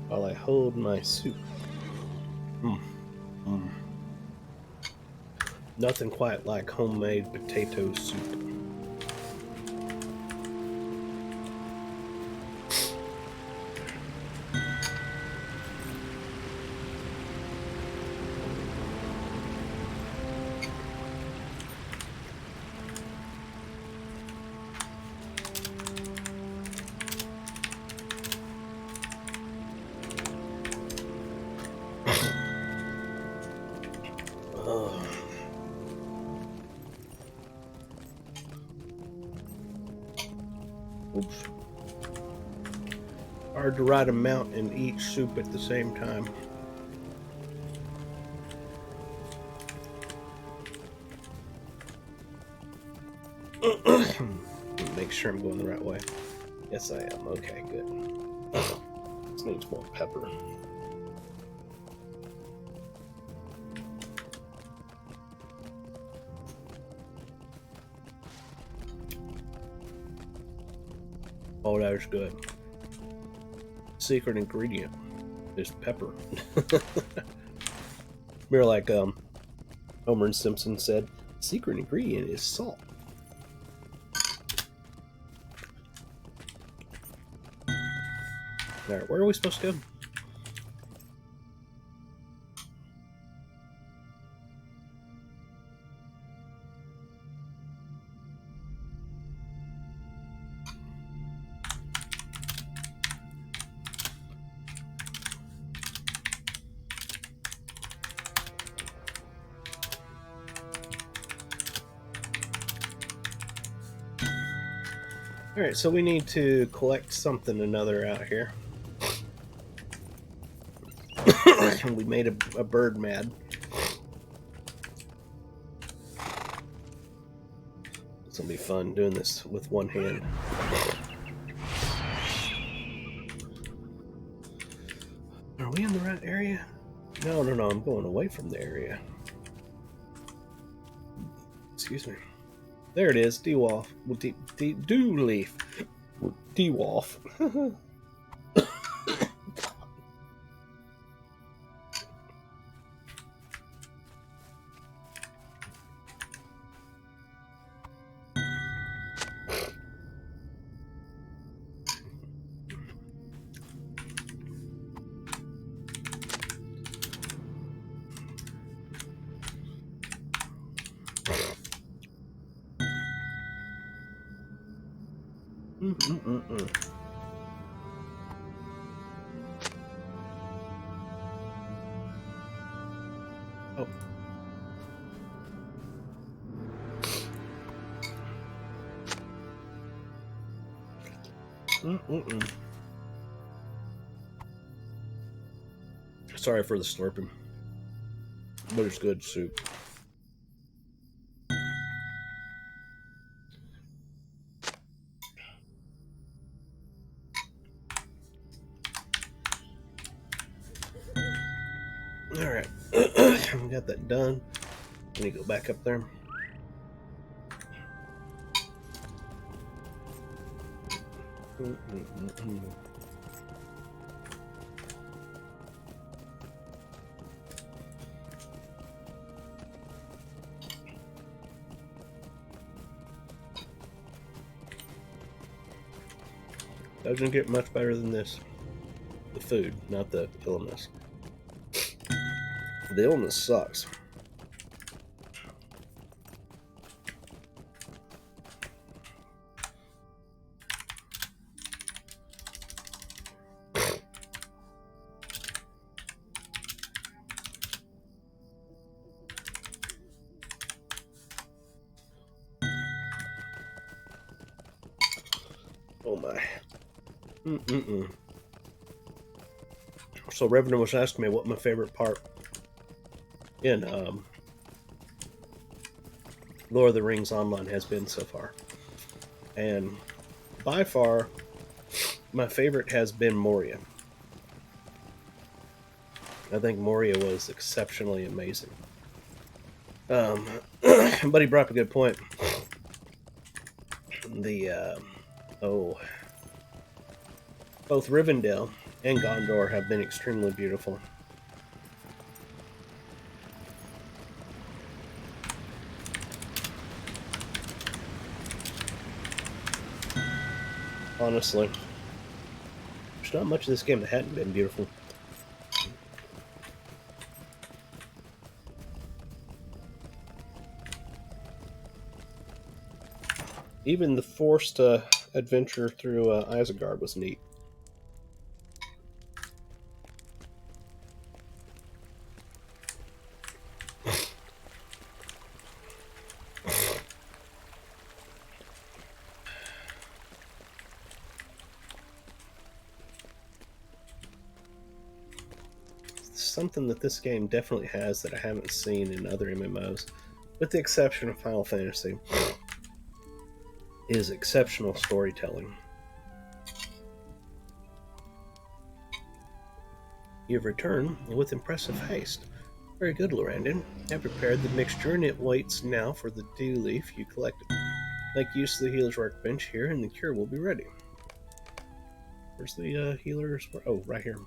While I hold my soup. Nothing quite like homemade potato soup. Oops. Hard to ride a mount and eat soup at the same time. Make sure I'm going the right way. Yes, I am. Okay, good. This needs more pepper. Oh, that is good. Secret ingredient is pepper. More like Homer and Simpson said, secret ingredient is salt. Alright, where are we supposed to go? Alright, so we need to collect something another out here. We made a bird mad. It's gonna be fun doing this with one hand. Are we in the right area? No, I'm going away from the area. Excuse me. There it is, D-Wolf. D-Leaf. D-Wolf. Oh. Sorry for the slurping, but it's good soup. Alright, we got that done. Let me go back up there. Doesn't get much better than this. The food, not the illness. The illness sucks. Oh my. So Reverend was asking me what my favorite part in Lord of the Rings Online has been so far. And by far, my favorite has been Moria. I think Moria was exceptionally amazing. But he brought up a good point. Both Rivendell and Gondor have been extremely beautiful. Honestly, there's not much of this game that hadn't been beautiful. Even the forced adventure through Isengard was neat. something that this game definitely has that I haven't seen in other MMOs, with the exception of Final Fantasy, is exceptional storytelling. You've returned with impressive haste. Very good, Lorrandan. I've prepared the mixture and it waits now for the dew leaf you collected. Make use of the healer's workbench here and the cure will be ready. Where's the healer's? Oh, right here.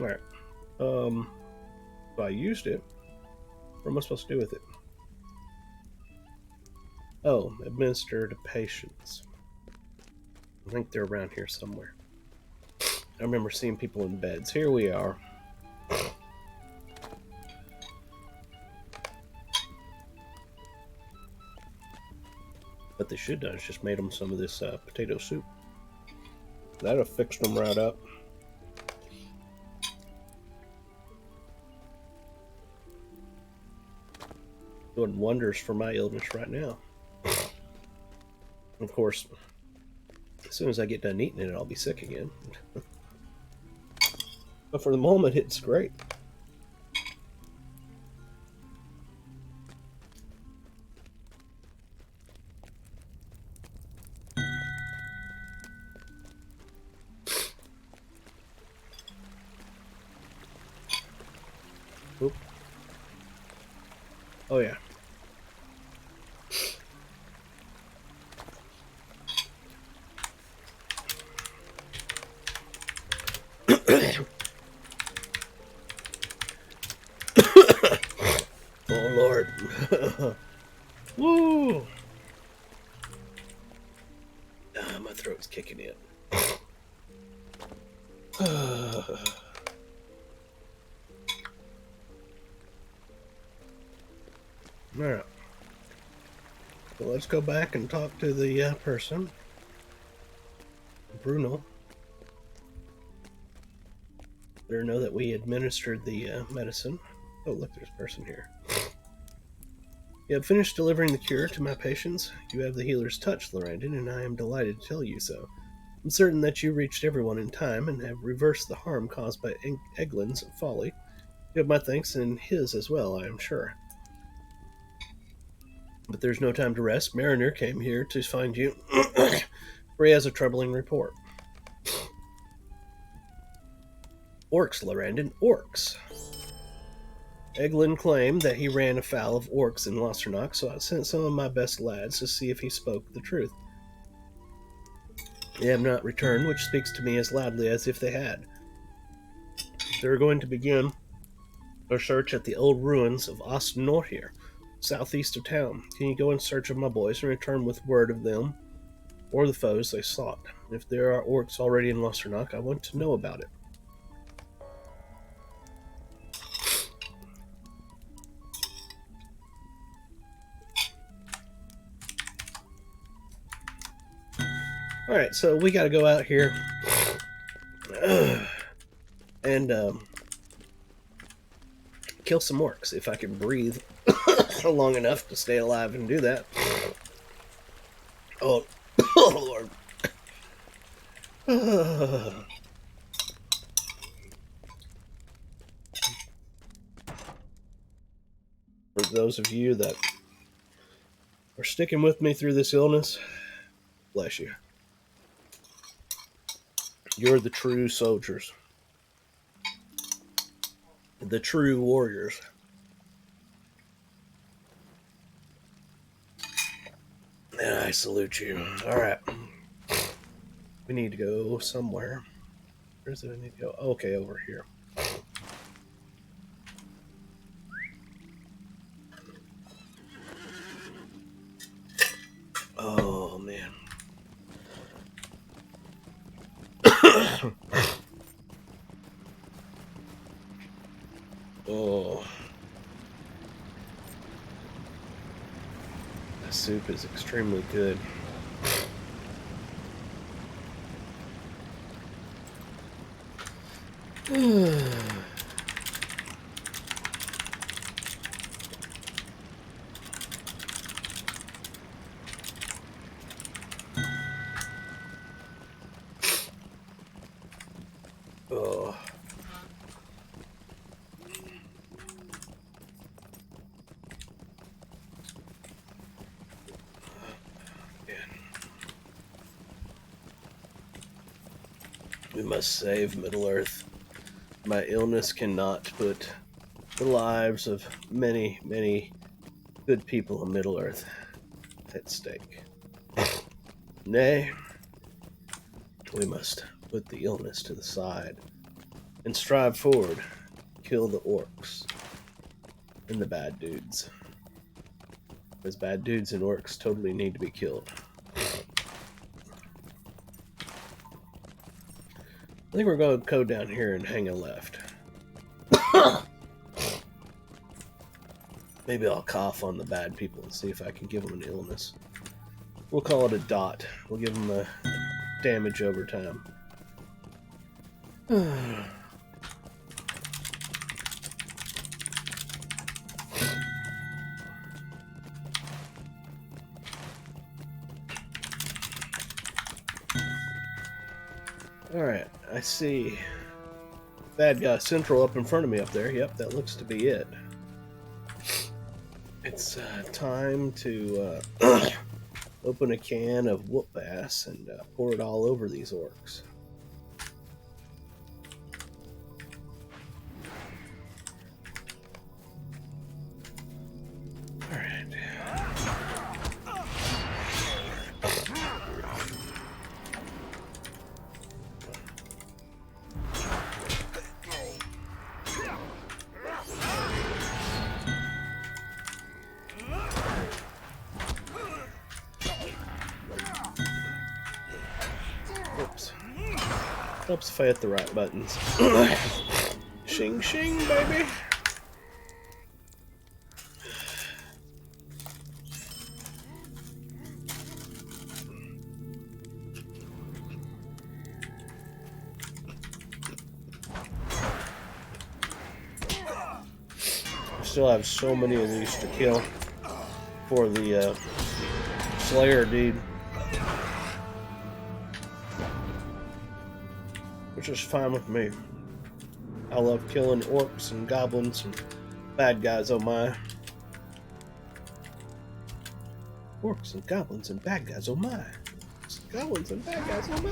Alright. So I used it. What am I supposed to do with it? Oh, administer to patients. I think they're around here somewhere. I remember seeing people in beds. Here we are. What they should have done is just made them some of this potato soup. That'd have fixed them right up. Doing wonders for my illness right now. Of course, as soon as I get done eating it, I'll be sick again. But for the moment, it's great. Oop. Oh yeah. Oh Lord. Woo! My throat's kicking in. Alright. So let's go back and talk to the person. Bruno. Let her know that we administered the medicine. Oh, look, there's a person here. You have finished delivering the cure to my patients. You have the healer's touch, Lorrandan, and I am delighted to tell you so. I'm certain that you reached everyone in time and have reversed the harm caused by Eglin's folly. You have my thanks and his as well, I am sure. But there's no time to rest. Mariner came here to find you, for he has a troubling report. Orcs, Lorrandan, orcs. Eglin claimed that he ran afoul of orcs in Lorrandan, so I sent some of my best lads to see if he spoke the truth. They have not returned, which speaks to me as loudly as if they had. They're going to begin a search at the old ruins of Ostnorhir, southeast of town. Can you go in search of my boys and return with word of them or the foes they sought? If there are orcs already in Lorrandan, I want to know about it. Alright, so we gotta go out here and kill some orcs, if I can breathe long enough to stay alive and do that. Oh, oh Lord. For those of you that are sticking with me through this illness, bless you. You're the true soldiers. The true warriors. And I salute you. Alright. We need to go somewhere. Where's it I need to go? Okay, over here. Oh, man. Oh. The soup is extremely good. Oh. We must save Middle-earth. My illness cannot put the lives of many, many good people of Middle-earth at stake. Nay, we must put the illness to the side and strive forward, kill the orcs and the bad dudes. Because bad dudes and orcs totally need to be killed. I think we're going to go down here and hang a left. Maybe I'll cough on the bad people and see if I can give them an illness. We'll call it a dot. We'll give them a damage over time. Alright, I see bad guy central up in front of me up there. Yep, that looks to be it. It's time to open a can of whoop ass and pour it all over these orcs. Alright. Helps if I hit the right buttons. Shing shing, baby! I still have so many of these to kill for the Slayer dude. Which is fine with me. I love killing orcs and goblins and bad guys, oh my. Orcs and goblins and bad guys, oh my. Goblins and bad guys, oh my.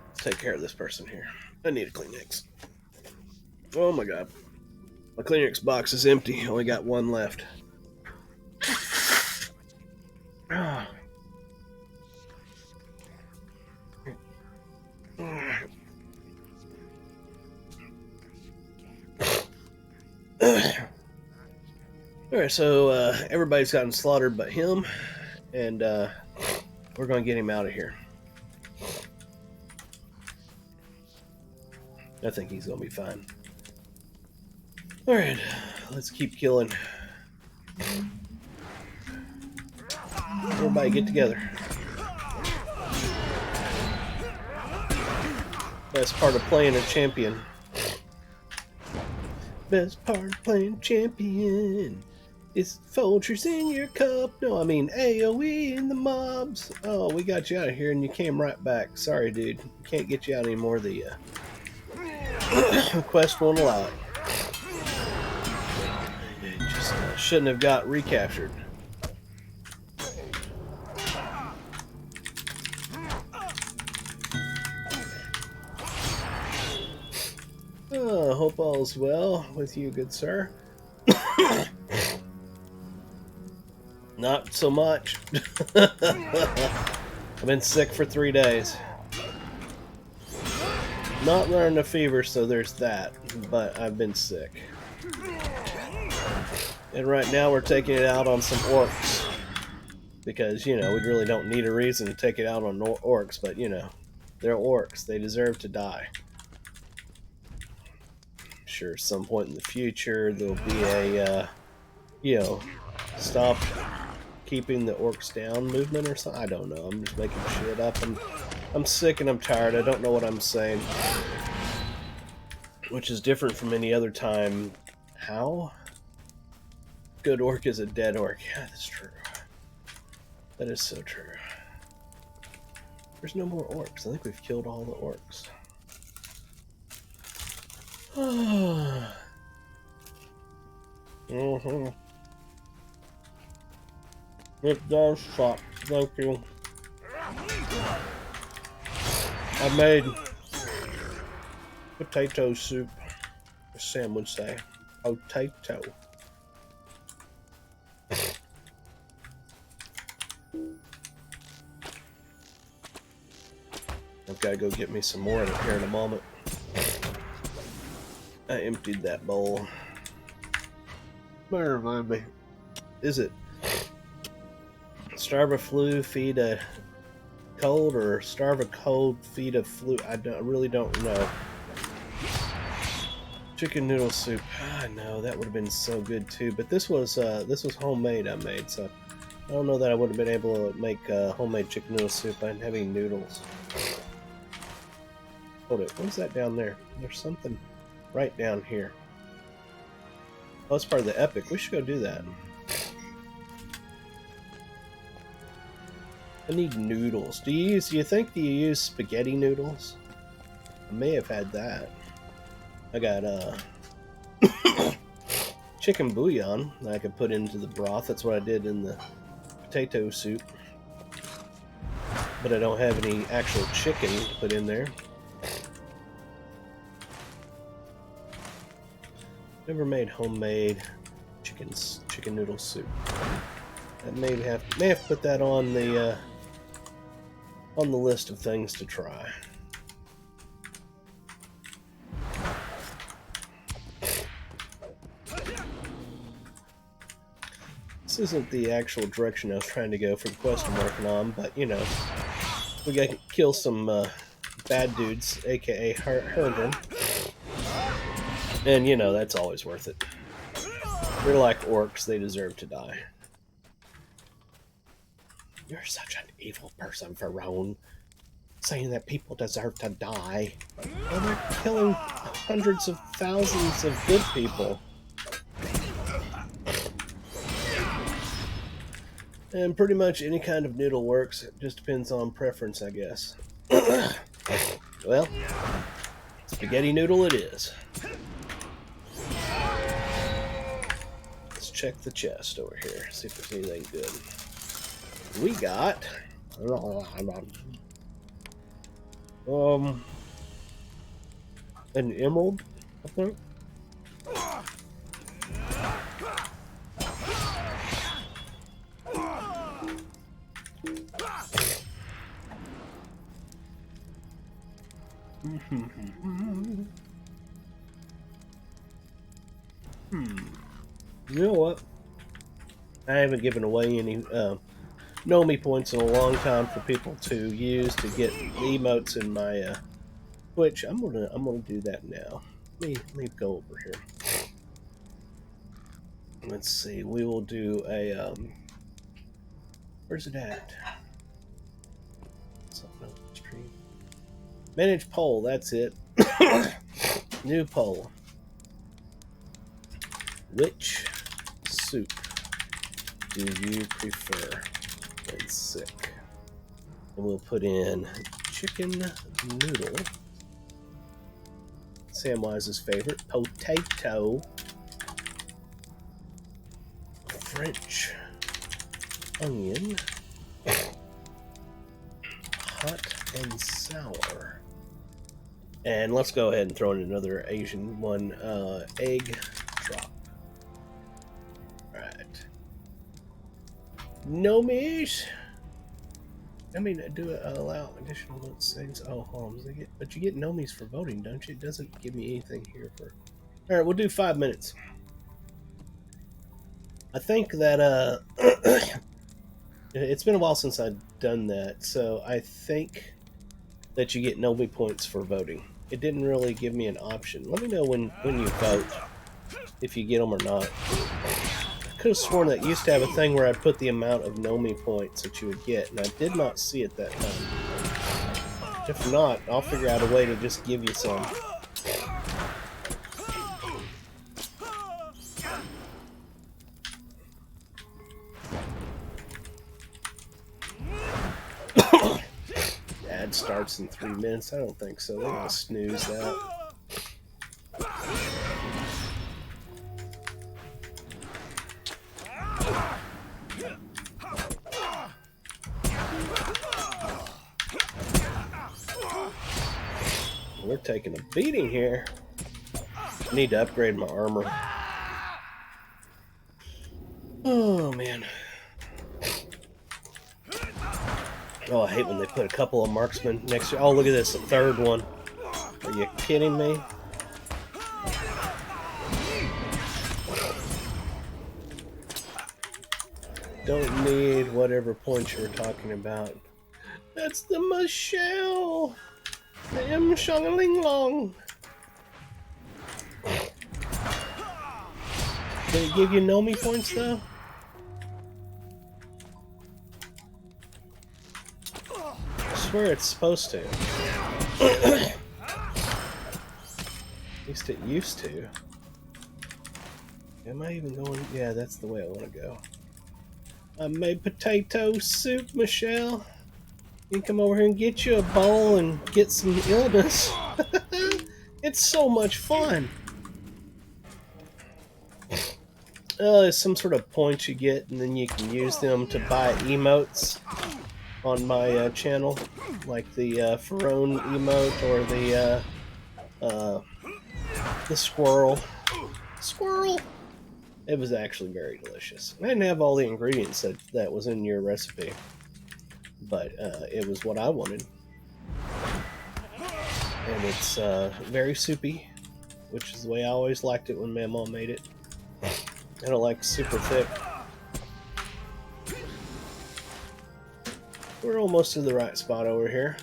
Let's take care of this person here. I need a Kleenex. Oh my god. My Kleenex box is empty. Only got one left. Alright, so everybody's gotten slaughtered but him, and we're going to get him out of here. I think he's going to be fine. Alright, let's keep killing. Everybody get together. Best part of playing a champion. Best part of playing champion is Folgers in your cup. No, I mean AoE in the mobs. Oh, we got you out of here and you came right back. Sorry, dude. Can't get you out anymore. The quest won't allow it. It just shouldn't have got recaptured. Oh, hope all's well with you, good sir. Not so much. I've been sick for 3 days. Not running a fever, so there's that. But I've been sick. And right now we're taking it out on some orcs. Because, you know, we really don't need a reason to take it out on orcs. But, you know, they're orcs. They deserve to die. I'm sure at some point in the future there'll be a, you know, stop keeping the orcs down movement or something. I don't know. I'm just making shit up. I'm sick and I'm tired. I don't know what I'm saying. Which is different from any other time. How? Good orc is a dead orc. Yeah, that's true. That is so true. There's no more orcs. I think we've killed all the orcs. It does suck. Thank you. I made potato soup, as Sam would say. Potato. I've got to go get me some more of it here in a moment. I emptied that bowl. Might remind me. Is it starve a flu, feed a cold, or starve a cold, feed a flu? I really don't know. Chicken noodle soup. Ah, no, that would have been so good too. But this was homemade. I made, so I don't know that I would have been able to make homemade chicken noodle soup. I didn't have any noodles. Hold it. What's that down there? There's something right down here. Oh, it's part of the epic. We should go do that. I need noodles. Do you use spaghetti noodles? I may have had that. I got chicken bouillon that I could put into the broth. That's what I did in the potato soup. But I don't have any actual chicken to put in there. Never made homemade chicken noodle soup. I may have to put that on the list of things to try. This isn't the actual direction I was trying to go for the quest I'm working on, but you know, we gotta kill some bad dudes, aka Lorrandan. And you know, that's always worth it. They're like orcs, they deserve to die. You're such an evil person, Verone. Saying that people deserve to die. Well, they're killing hundreds of thousands of good people. And pretty much any kind of noodle works. It just depends on preference, I guess. Well, spaghetti noodle it is. Let's check the chest over here. See if there's anything good. We got... an emerald, I think. You know what? I haven't given away any know me points in a long time for people to use to get emotes in my Twitch. I'm gonna do that now. Let me go over here. Let's see. We will do a where's it at? Stream. Manage poll. That's it. New poll. Which soup do you prefer when sick? And we'll put in chicken noodle, Samwise's favorite, potato, French onion, hot and sour. And let's go ahead and throw in another Asian one, egg drop. Right. No meat. I mean, do it allow additional votes things. Oh, homes. But you get nomies for voting, don't you? It doesn't give me anything here for. All right, we'll do 5 minutes. I think that it's been a while since I've done that, so I think that you get nomie points for voting. It didn't really give me an option. Let me know when you vote, if you get them or not. I could have sworn that used to have a thing where I put the amount of nomie points that you would get, and I did not see it that time. If not, I'll figure out a way to just give you some. starts in 3 minutes. I don't think so. They're gonna snooze that. We're taking a beating here. I need to upgrade my armor. Oh, man. Oh, I hate when they put a couple of marksmen next to... Oh, look at this, a third one. Are you kidding me? Don't need whatever points you were talking about. That's the Michelle! I am shong-a-ling long. Did it give you Nomi points, though? I swear it's supposed to. At least it used to. Am I even going? Yeah, that's the way I want to go. I made potato soup, Michelle. You can come over here and get you a bowl and get some illness. It's so much fun. There's some sort of points you get, and then you can use them to buy emotes on my channel, like the Ferone emote or the squirrel. Squirrel! It was actually very delicious. I didn't have all the ingredients that was in your recipe, but it was what I wanted. And it's very soupy, which is the way I always liked it when Mama made it. I don't like super thick. We're almost to the right spot over here.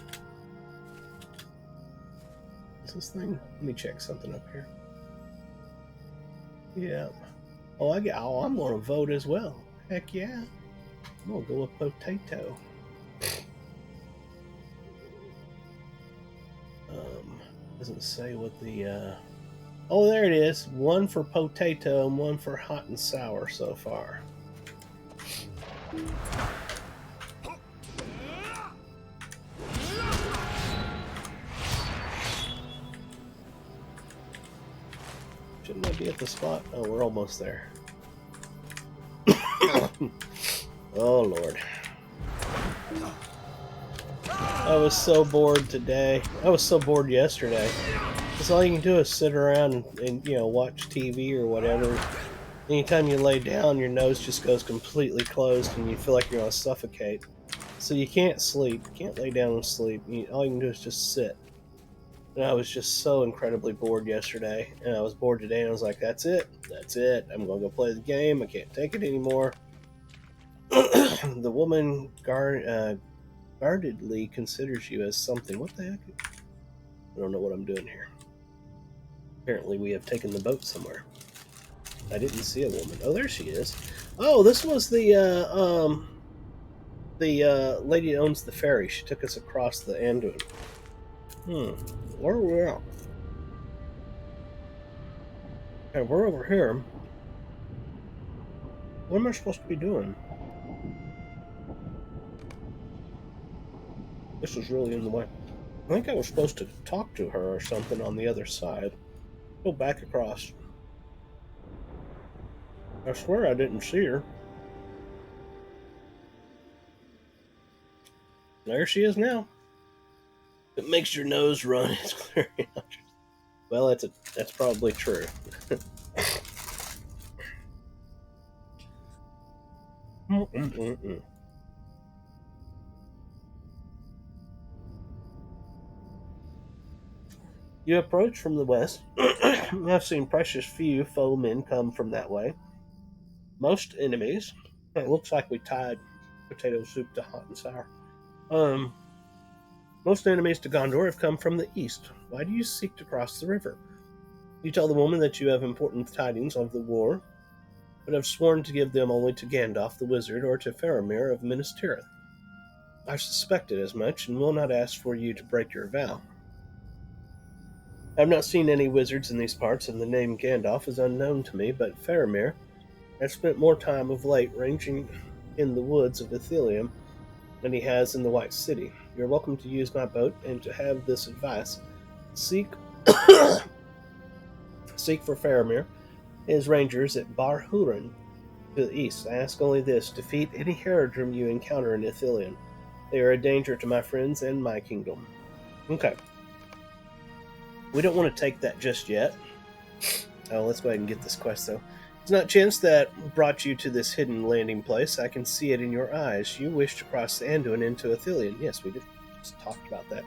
Is this thing? Let me check something up here. Yeah. Oh, I'm gonna vote as well. Heck yeah. I'm gonna go with potato. Doesn't say what the oh, there it is. One for potato and one for hot and sour so far. Shouldn't I be at the spot? Oh, we're almost there. Oh, Lord. I was so bored today. I was so bored yesterday. Because all you can do is sit around and watch TV or whatever. Anytime you lay down, your nose just goes completely closed and you feel like you're going to suffocate. So you can't sleep. You can't lay down and sleep. All you can do is just sit. And I was just so incredibly bored yesterday. And I was bored today and I was like, that's it. That's it. I'm going to go play the game. I can't take it anymore. The woman guardedly considers you as something. What the heck? I don't know what I'm doing here. Apparently we have taken the boat somewhere. I didn't see a woman. Oh, there she is. Oh, this was the lady that owns the ferry. She took us across the Anduin. Where are we at? Okay, we're over here. What am I supposed to be doing? This is really in the way. I think I was supposed to talk to her or something on the other side. Go back across. I swear I didn't see her. There she is now. It makes your nose run. It's clearing out. Well, that's probably true. You approach from the west. I've seen precious few foemen come from that way. Most enemies. It looks like we tied potato soup to hot and sour. Most enemies to Gondor have come from the east. Why do you seek to cross the river? You tell the woman that you have important tidings of the war, but have sworn to give them only to Gandalf the wizard or to Faramir of Minas Tirith. I suspected as much, and will not ask for you to break your vow. I have not seen any wizards in these parts, and the name Gandalf is unknown to me, but Faramir has spent more time of late ranging in the woods of Ithilien than he has in the White City. You're welcome to use my boat and to have this advice. Seek seek for Faramir and his rangers at Bar Huron to the east. I ask only this: defeat any Haradrim you encounter in Ithilien. They are a danger to my friends and my kingdom. Okay. We don't want to take that just yet. Oh, let's go ahead and get this quest, though. It's not chance that brought you to this hidden landing place. I can see it in your eyes. You wish to cross the Anduin into Ithilien. Yes, we just talked about that.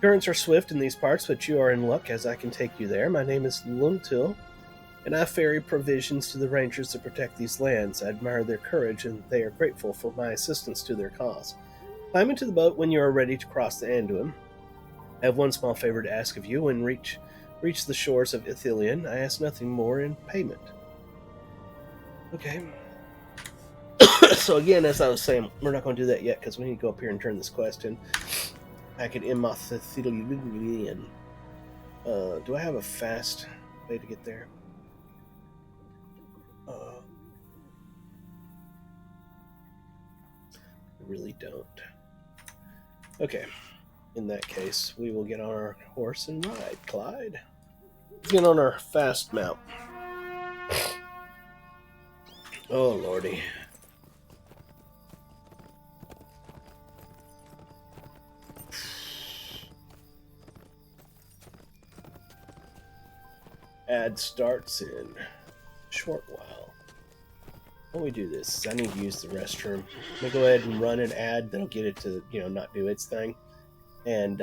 Currents are swift in these parts, but you are in luck as I can take you there. My name is Luntil, and I ferry provisions to the rangers to protect these lands. I admire their courage, and they are grateful for my assistance to their cause. Climb into the boat when you are ready to cross the Anduin. I have one small favor to ask of you. When reach the shores of Ithilien, I ask nothing more in payment. Okay. So again, as I was saying, we're not going to do that yet because we need to go up here and turn this quest in. Back at Ithilien. Do I have a fast way to get there? I really don't. Okay. In that case, we will get on our horse and ride, Clyde. Let's get on our fast mount. Oh, lordy. Ad starts in a short while. While we do this, I need to use the restroom. I'm going to go ahead and run an ad that'll get it to, not do its thing. And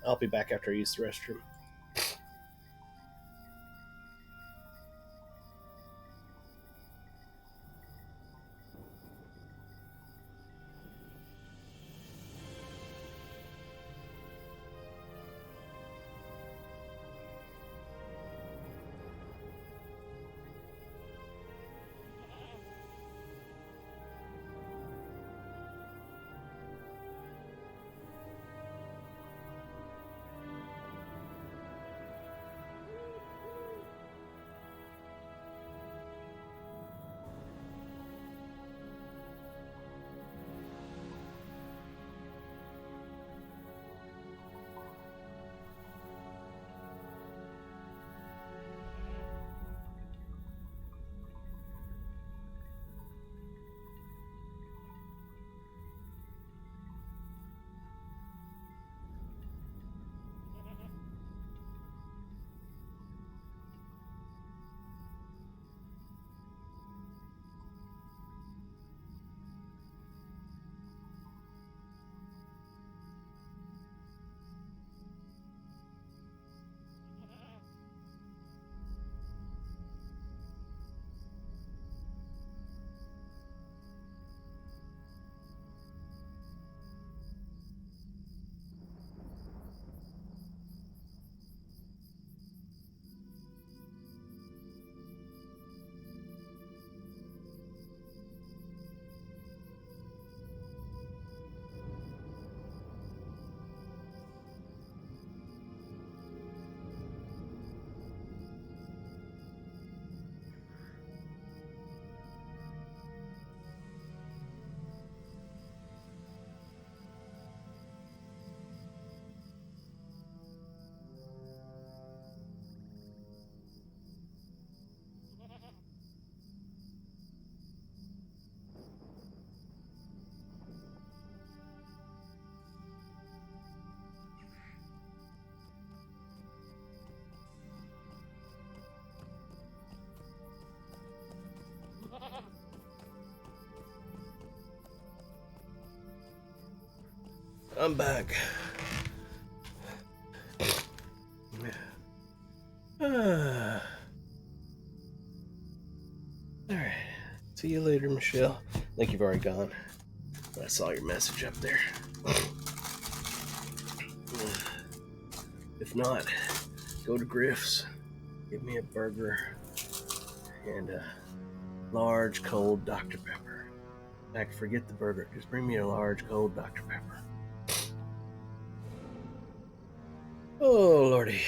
I'll be back after I use the restroom. I'm back. Alright. See you later, Michelle. I think you've already gone. I saw your message up there. If not, go to Griff's. Give me a burger and a large cold Dr. Pepper. In fact, forget the burger. Just bring me a large cold Dr. Pepper. Oh, lordy.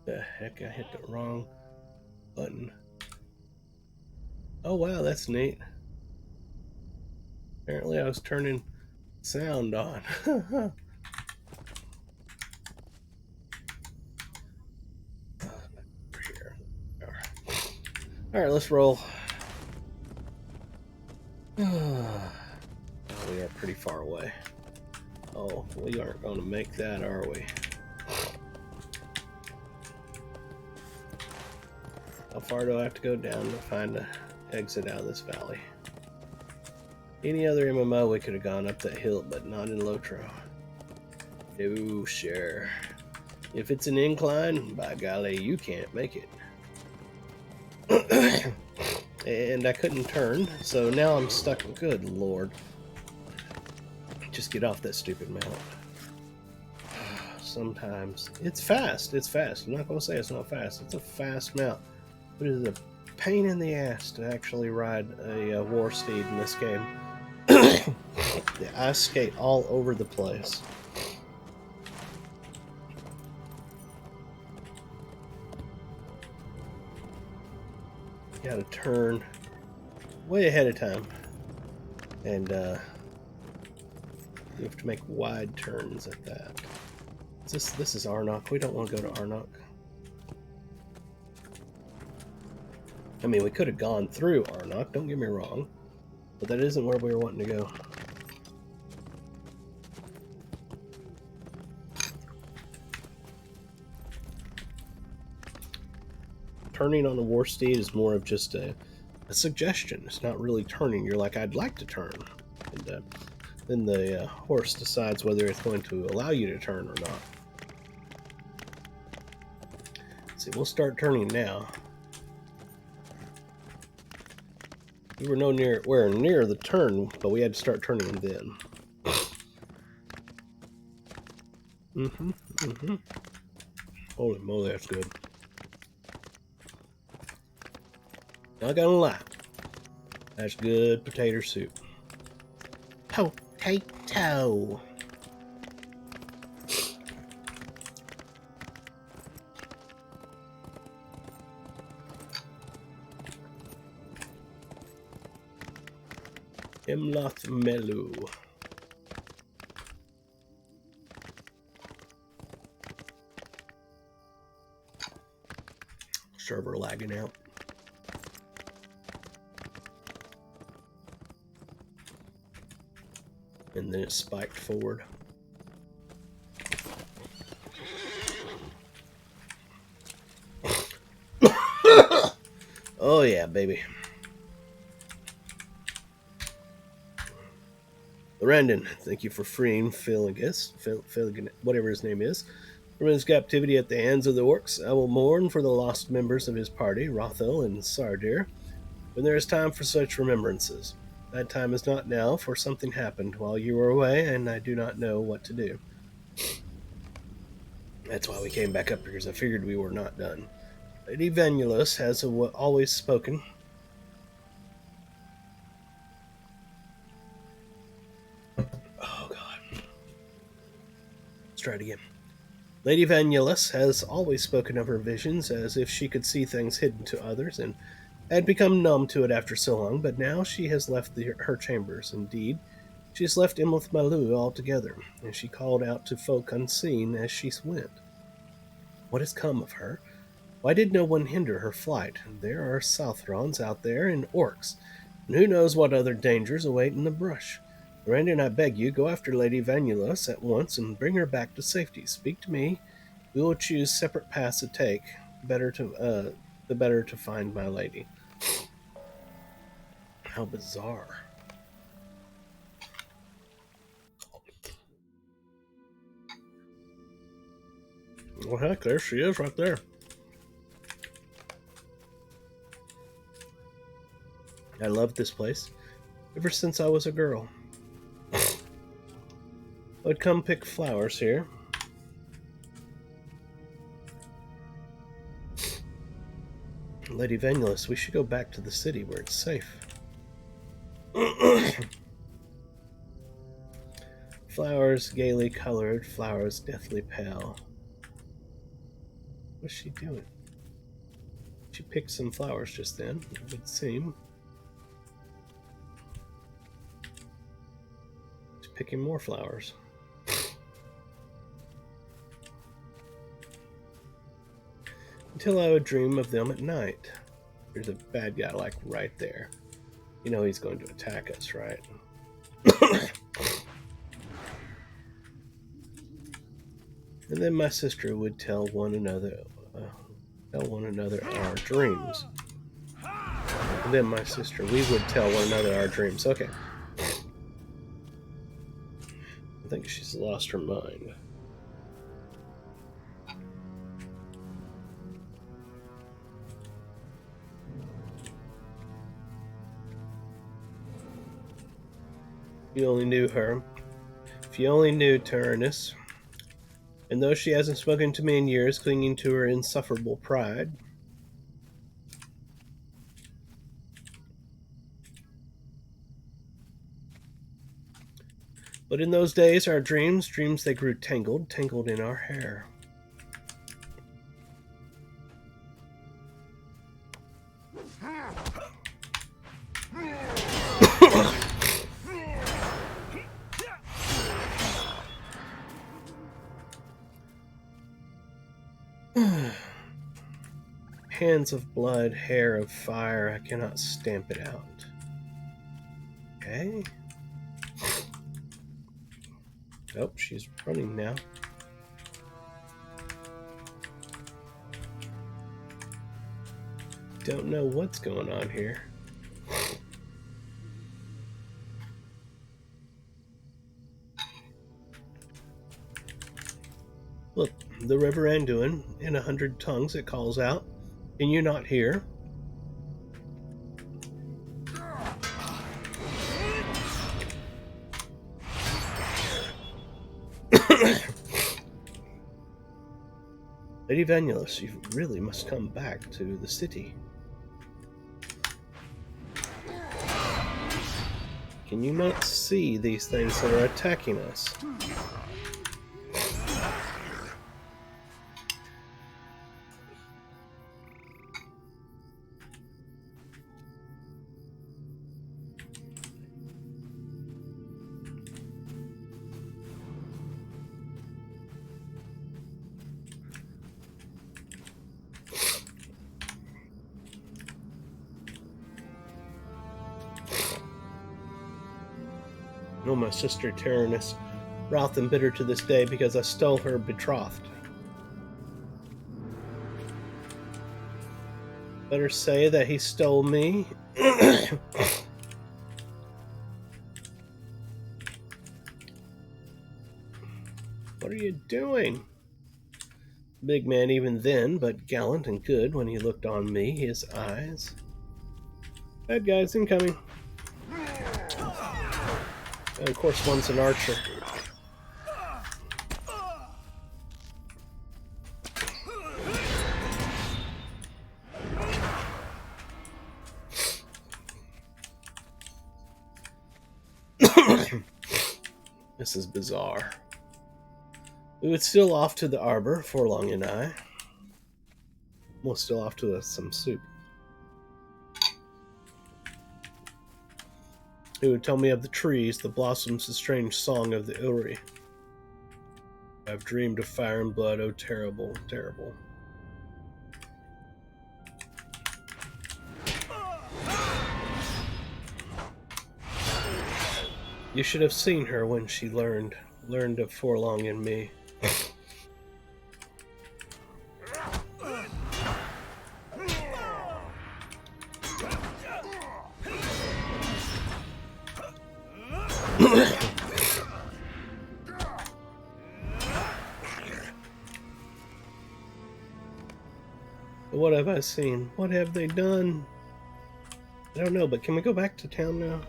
The heck, I hit the wrong button. Oh, wow, that's neat. Apparently I was turning sound on. Over here. Alright, let's roll. We are pretty far away. Oh, we aren't going to make that, are we? How far do I have to go down to find an exit out of this valley? Any other MMO we could have gone up that hill, but not in Lotro. No, sure. If it's an incline, by golly, you can't make it. And I couldn't turn, so now I'm stuck. Good lord. Just get off that stupid mount. Sometimes. It's fast. It's fast. I'm not going to say it's not fast. It's a fast mount. But it is a pain in the ass to actually ride a war steed in this game. I skate all over the place. You gotta turn way ahead of time. And you have to make wide turns at that. This is Arnok. We don't want to go to Arnok. I mean, we could have gone through Arnok, don't get me wrong. But that isn't where we were wanting to go. Turning on a war steed is more of just a suggestion. It's not really turning. You're like, I'd like to turn. And then the horse decides whether it's going to allow you to turn or not. See, we'll start turning now. We were nowhere near the turn, but we had to start turning then. Holy moly, that's good. Not gonna lie, that's good potato soup. Potato. Imloth Melu. Server lagging out. And then it spiked forward. Oh yeah, baby. Lorrandan, thank you for freeing Philigus, whatever his name is, from his captivity at the hands of the orcs. I will mourn for the lost members of his party, Rothel and Sardir, when there is time for such remembrances. That time is not now, for something happened while you were away, and I do not know what to do. That's why we came back up here, because I figured we were not done. Lady Venulus has always spoken. Oh, God. Let's try it again. Lady Venulus has always spoken of her visions as if she could see things hidden to others, and had become numb to it after so long, but now she has left her chambers. Indeed, she has left Imloth Malu altogether, and she called out to folk unseen as she went. What has come of her? Why did no one hinder her flight? There are Southrons out there and orcs, and who knows what other dangers await in the brush. Lorrandan, I beg you, go after Lady Venulus at once and bring her back to safety. Speak to me. We will choose separate paths to take, the better to find my lady. How bizarre. Well, heck, there she is right there. I loved this place ever since I was a girl. I would come pick flowers here. Lady Venulus, we should go back to the city where it's safe. Flowers gaily colored, flowers deathly pale. What's she doing? She picked some flowers just then, it would seem. picking more flowers. Until I would dream of them at night. There's a bad guy, like, right there. You know he's going to attack us, right? And then my sister would tell one another our dreams. And then my sister, we would tell one another our dreams. Okay. I think she's lost her mind. If you only knew her. If you only knew Tyrannus. And though she hasn't spoken to me in years, clinging to her insufferable pride. But in those days, our dreams they grew tangled in our hair. Hands of blood, hair of fire, I cannot stamp it out. Okay. Oh, she's running now. Don't know what's going on here. Look, the river Anduin, in 100 tongues it calls out. Can you not hear? Lady Vanulus, you really must come back to the city. Can you not see these things that are attacking us? Oh, my sister Tyrannus, wroth and bitter to this day because I stole her betrothed. Better say that he stole me. What are you doing? Big man even then, but gallant and good when he looked on me, his eyes. Bad guys incoming. And of course, one's an archer. This is bizarre. We would still off to the arbor, Forlong and I. We'll still off to some soup. He would tell me of the trees, the blossoms, the strange song of the Ilri. I've dreamed of fire and blood, oh terrible, terrible. You should have seen her when she learned of Forlong and me. What have I seen? What have they done? I don't know, but can we go back to town now?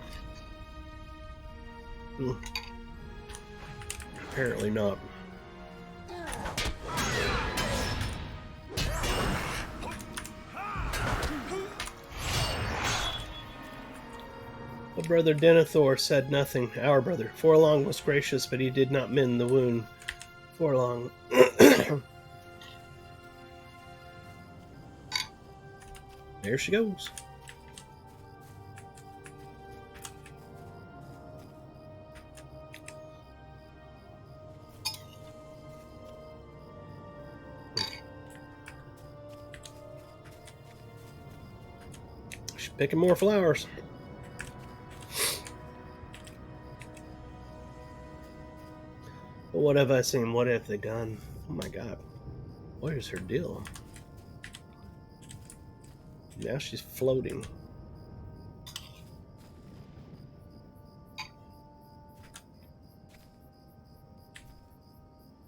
Apparently not. But Brother Denethor said nothing. Our brother. Forlong was gracious, but he did not mend the wound. Forlong. There she goes. picking more flowers. But what have I seen? What have they done? Oh my god. What is her deal? Now she's floating.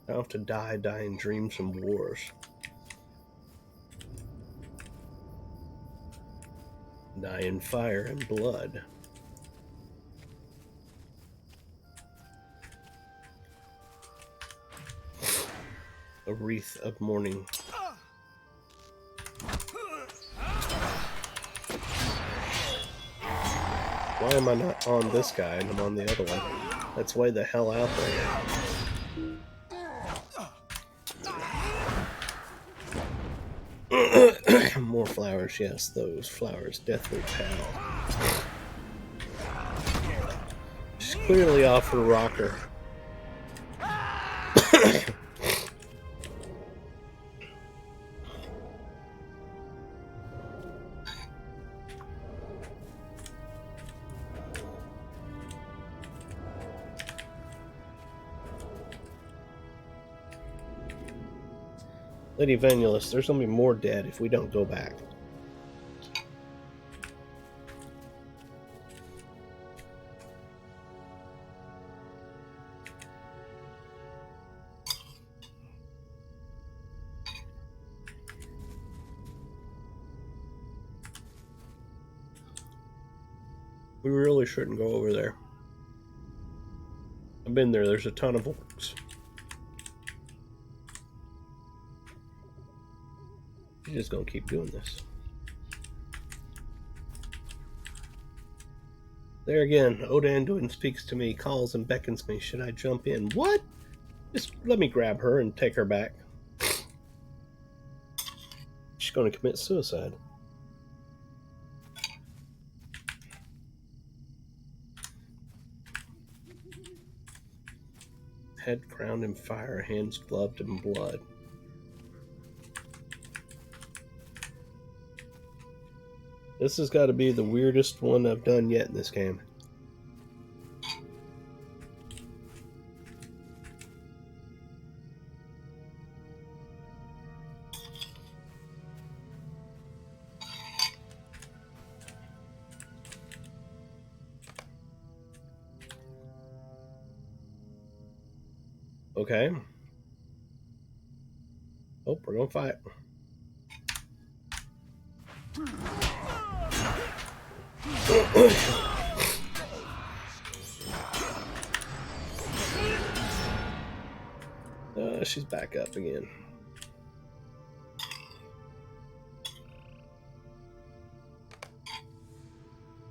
I have to die in dreams and wars. Die in fire and blood. A wreath of mourning. Why am I not on this guy and I'm on the other one? That's way the hell out there. More flowers, yes, those flowers, deathly pale. She's clearly off her rocker. Lady Evangelist, there's gonna be more dead if we don't go back. We really shouldn't go over there. I've been there, there's a ton of orcs. She's just gonna keep doing this. There again, Lorrandan speaks to me, calls and beckons me. Should I jump in? What? Just let me grab her and take her back. She's gonna commit suicide. Head crowned in fire, hands gloved in blood. This has got to be the weirdest one I've done yet in this game. Okay. Oh, we're gonna fight. She's back up again.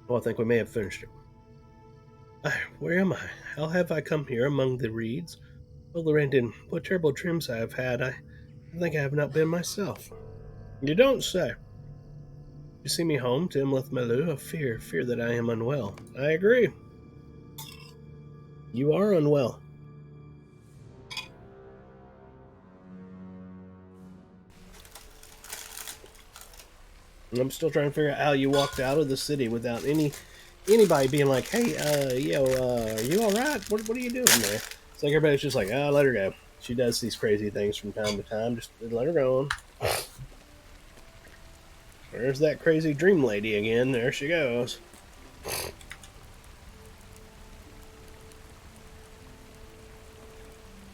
Oh, I think we may have finished it. Where am I? How have I come here among the reeds? Oh, Lorrandan, what terrible dreams I have had. I think I have not been myself. You don't say. You see me home to Imlith Malu, of fear that I am unwell. I agree. You are unwell. I'm still trying to figure out how you walked out of the city without anybody being like, hey, are you alright? What are you doing there? It's like everybody's just like, let her go. She does these crazy things from time to time. Just let her go on. There's that crazy dream lady again. There she goes.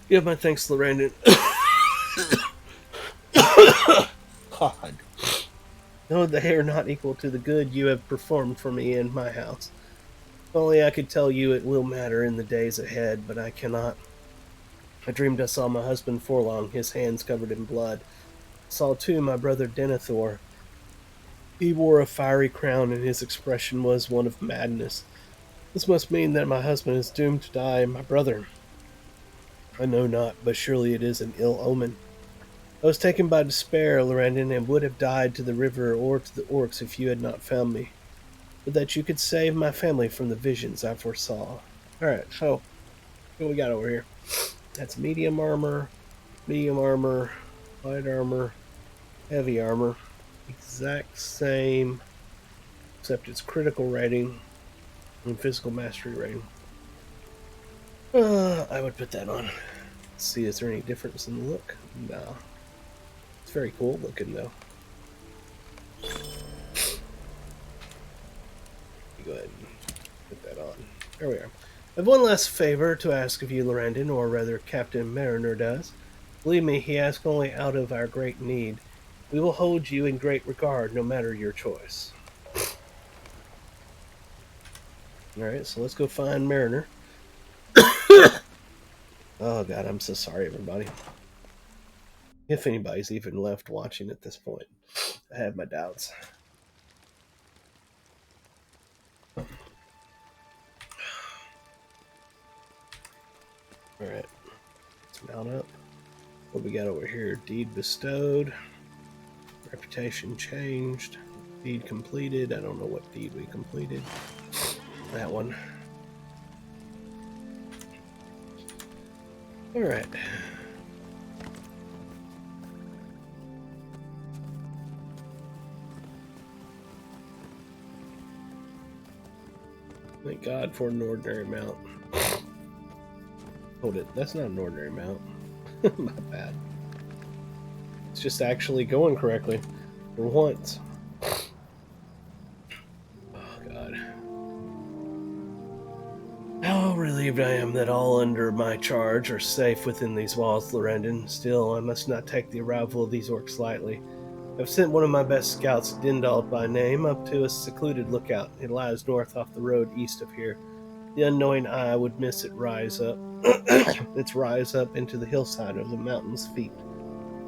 Give my thanks, Lorrandan. God. No, they are not equal to the good you have performed for me in my house. If only I could tell you it will matter in the days ahead, but I cannot. I dreamed I saw my husband Forlong, his hands covered in blood. I saw, too, my brother Denethor. He wore a fiery crown, and his expression was one of madness. This must mean that my husband is doomed to die, and my brother. I know not, but surely it is an ill omen. I was taken by despair, Lorrandan, and would have died to the river or to the orcs if you had not found me. But that you could save my family from the visions I foresaw. Alright, so, what we got over here? That's medium armor, light armor, heavy armor. Exact same except its critical rating and physical mastery rating. I would put that on. Let's see, is there any difference in the look? No. It's very cool looking, though. Go ahead and put that on. There we are. I have one last favor to ask of you, Lorrandan, or rather Captain Mariner does. Believe me, he asks only out of our great need. We will hold you in great regard, no matter your choice. Alright, so let's go find Mariner. Oh god, I'm so sorry, everybody. If anybody's even left watching at this point. I have my doubts. Alright, let's mount up. What we got over here? Deed bestowed. Reputation changed. Deed completed. I don't know what deed we completed. That one. Alright. Thank God for an ordinary mount. Hold it. That's not an ordinary mount. My bad. It's just actually going correctly. For once. Oh, God. How relieved I am that all under my charge are safe within these walls, Lorrandan. Still, I must not take the arrival of these orcs lightly. I've sent one of my best scouts, Dindal by name, up to a secluded lookout. It lies north off the road east of here. The unknowing eye would miss it rise up. Its rise up into the hillside of the mountain's feet.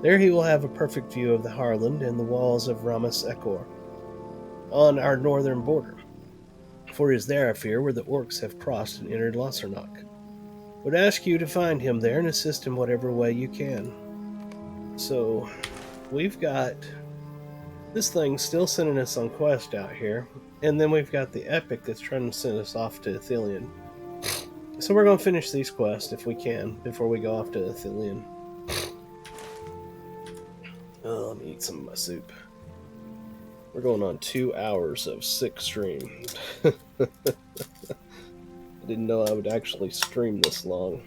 There he will have a perfect view of the Harland and the walls of Ramus Ekor on our northern border. For it is there, I fear, where the orcs have crossed and entered Lossernock. Would ask you to find him there and assist him whatever way you can. So, we've got this thing still sending us on quest out here, and then we've got the epic that's trying to send us off to Athelion. So we're going to finish these quests if we can before we go off to Athelion. Oh, let me eat some of my soup. We're going on 2 hours of sick stream. I didn't know I would actually stream this long.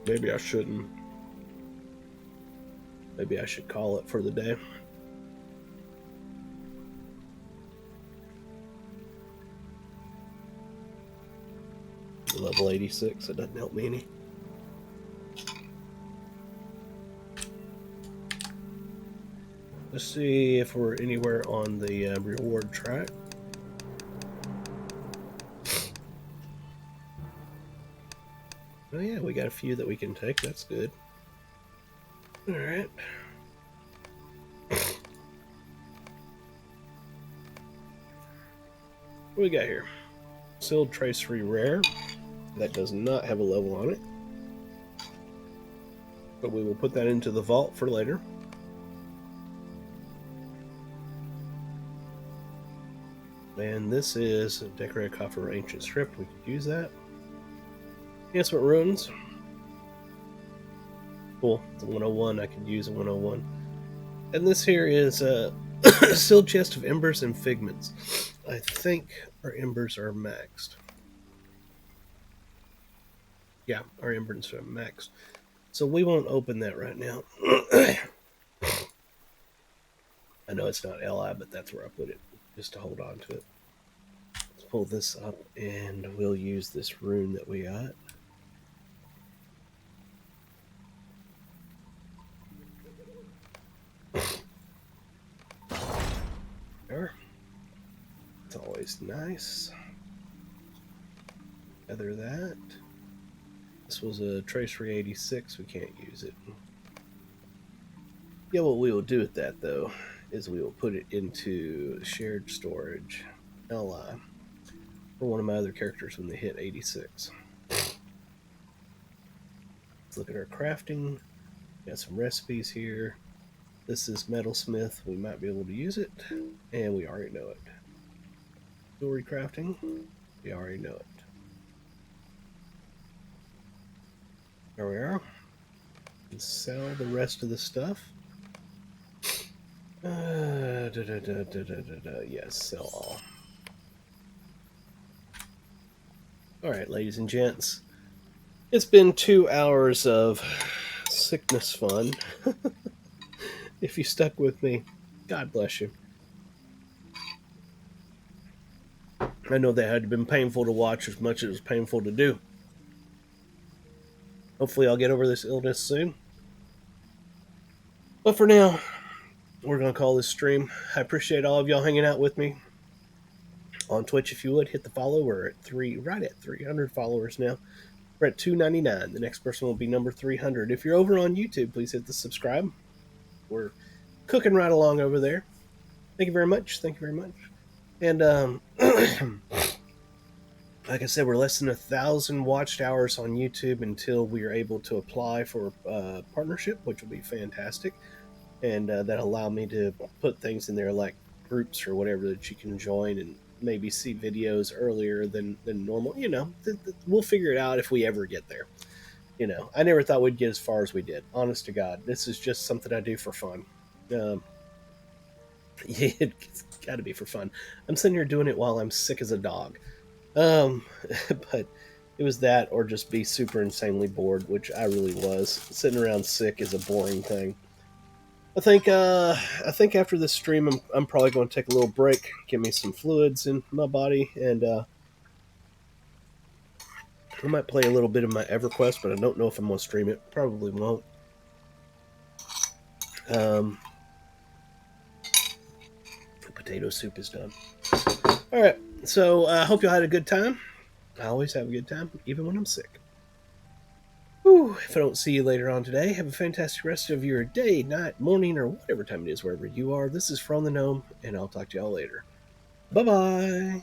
Maybe I shouldn't. Maybe I should call it for the day. Level 86, it doesn't help me any. Let's see if we're anywhere on the reward track. Oh yeah, we got a few that we can take, that's good. Alright. What we got here? Sealed Tracery Rare. That does not have a level on it. But we will put that into the vault for later. And this is a Decorated Coffer Ancient Script. We could use that. Enhancement Runes. Cool. It's a 101. I could use a 101. And this here is a Sealed Chest of Embers and Figments. I think our embers are maxed. Yeah, our embers are maxed. So we won't open that right now. I know it's not LI, but that's where I put it, just to hold on to it. Let's pull this up, and we'll use this rune that we got. There. It's always nice. Other that. This was a Tracery 86. We can't use it. Yeah, what we will do with that, though, is we will put it into shared storage, LI, for one of my other characters when they hit 86. Let's look at our crafting. Got some recipes here. This is Metalsmith. We might be able to use it, and we already know it. Jewelry crafting. We already know it. There we are. and sell the rest of the stuff. Yes, sell all. All right, ladies and gents. It's been 2 hours of sickness fun. If you stuck with me, God bless you. I know that had been painful to watch as much as it was painful to do. Hopefully, I'll get over this illness soon. But for now, we're going to call this stream. I appreciate all of y'all hanging out with me on Twitch. If you would hit the follow, we're at right at 300 followers now. We're at 299. The next person will be number 300. If you're over on YouTube, please hit the subscribe. We're cooking right along over there. Thank you very much. Thank you very much. And like I said, we're less than 1,000 watched hours on YouTube until we are able to apply for a partnership, which will be fantastic. And that'll allow me to put things in there like groups or whatever that you can join and maybe see videos earlier than normal. You know, we'll figure it out if we ever get there. You know, I never thought we'd get as far as we did. Honest to God, this is just something I do for fun. Yeah, it's got to be for fun. I'm sitting here doing it while I'm sick as a dog. But it was that or just be super insanely bored, which I really was. Sitting around sick is a boring thing. I think after this stream, I'm probably going to take a little break, get me some fluids in my body, and I might play a little bit of my EverQuest, but I don't know if I'm going to stream it. Probably won't. Potato soup is done. All right, so I hope you all had a good time. I always have a good time, even when I'm sick. Whew, if I don't see you later on today, have a fantastic rest of your day, night, morning, or whatever time it is wherever you are. This is From the Gnome, and I'll talk to y'all later. Bye-bye.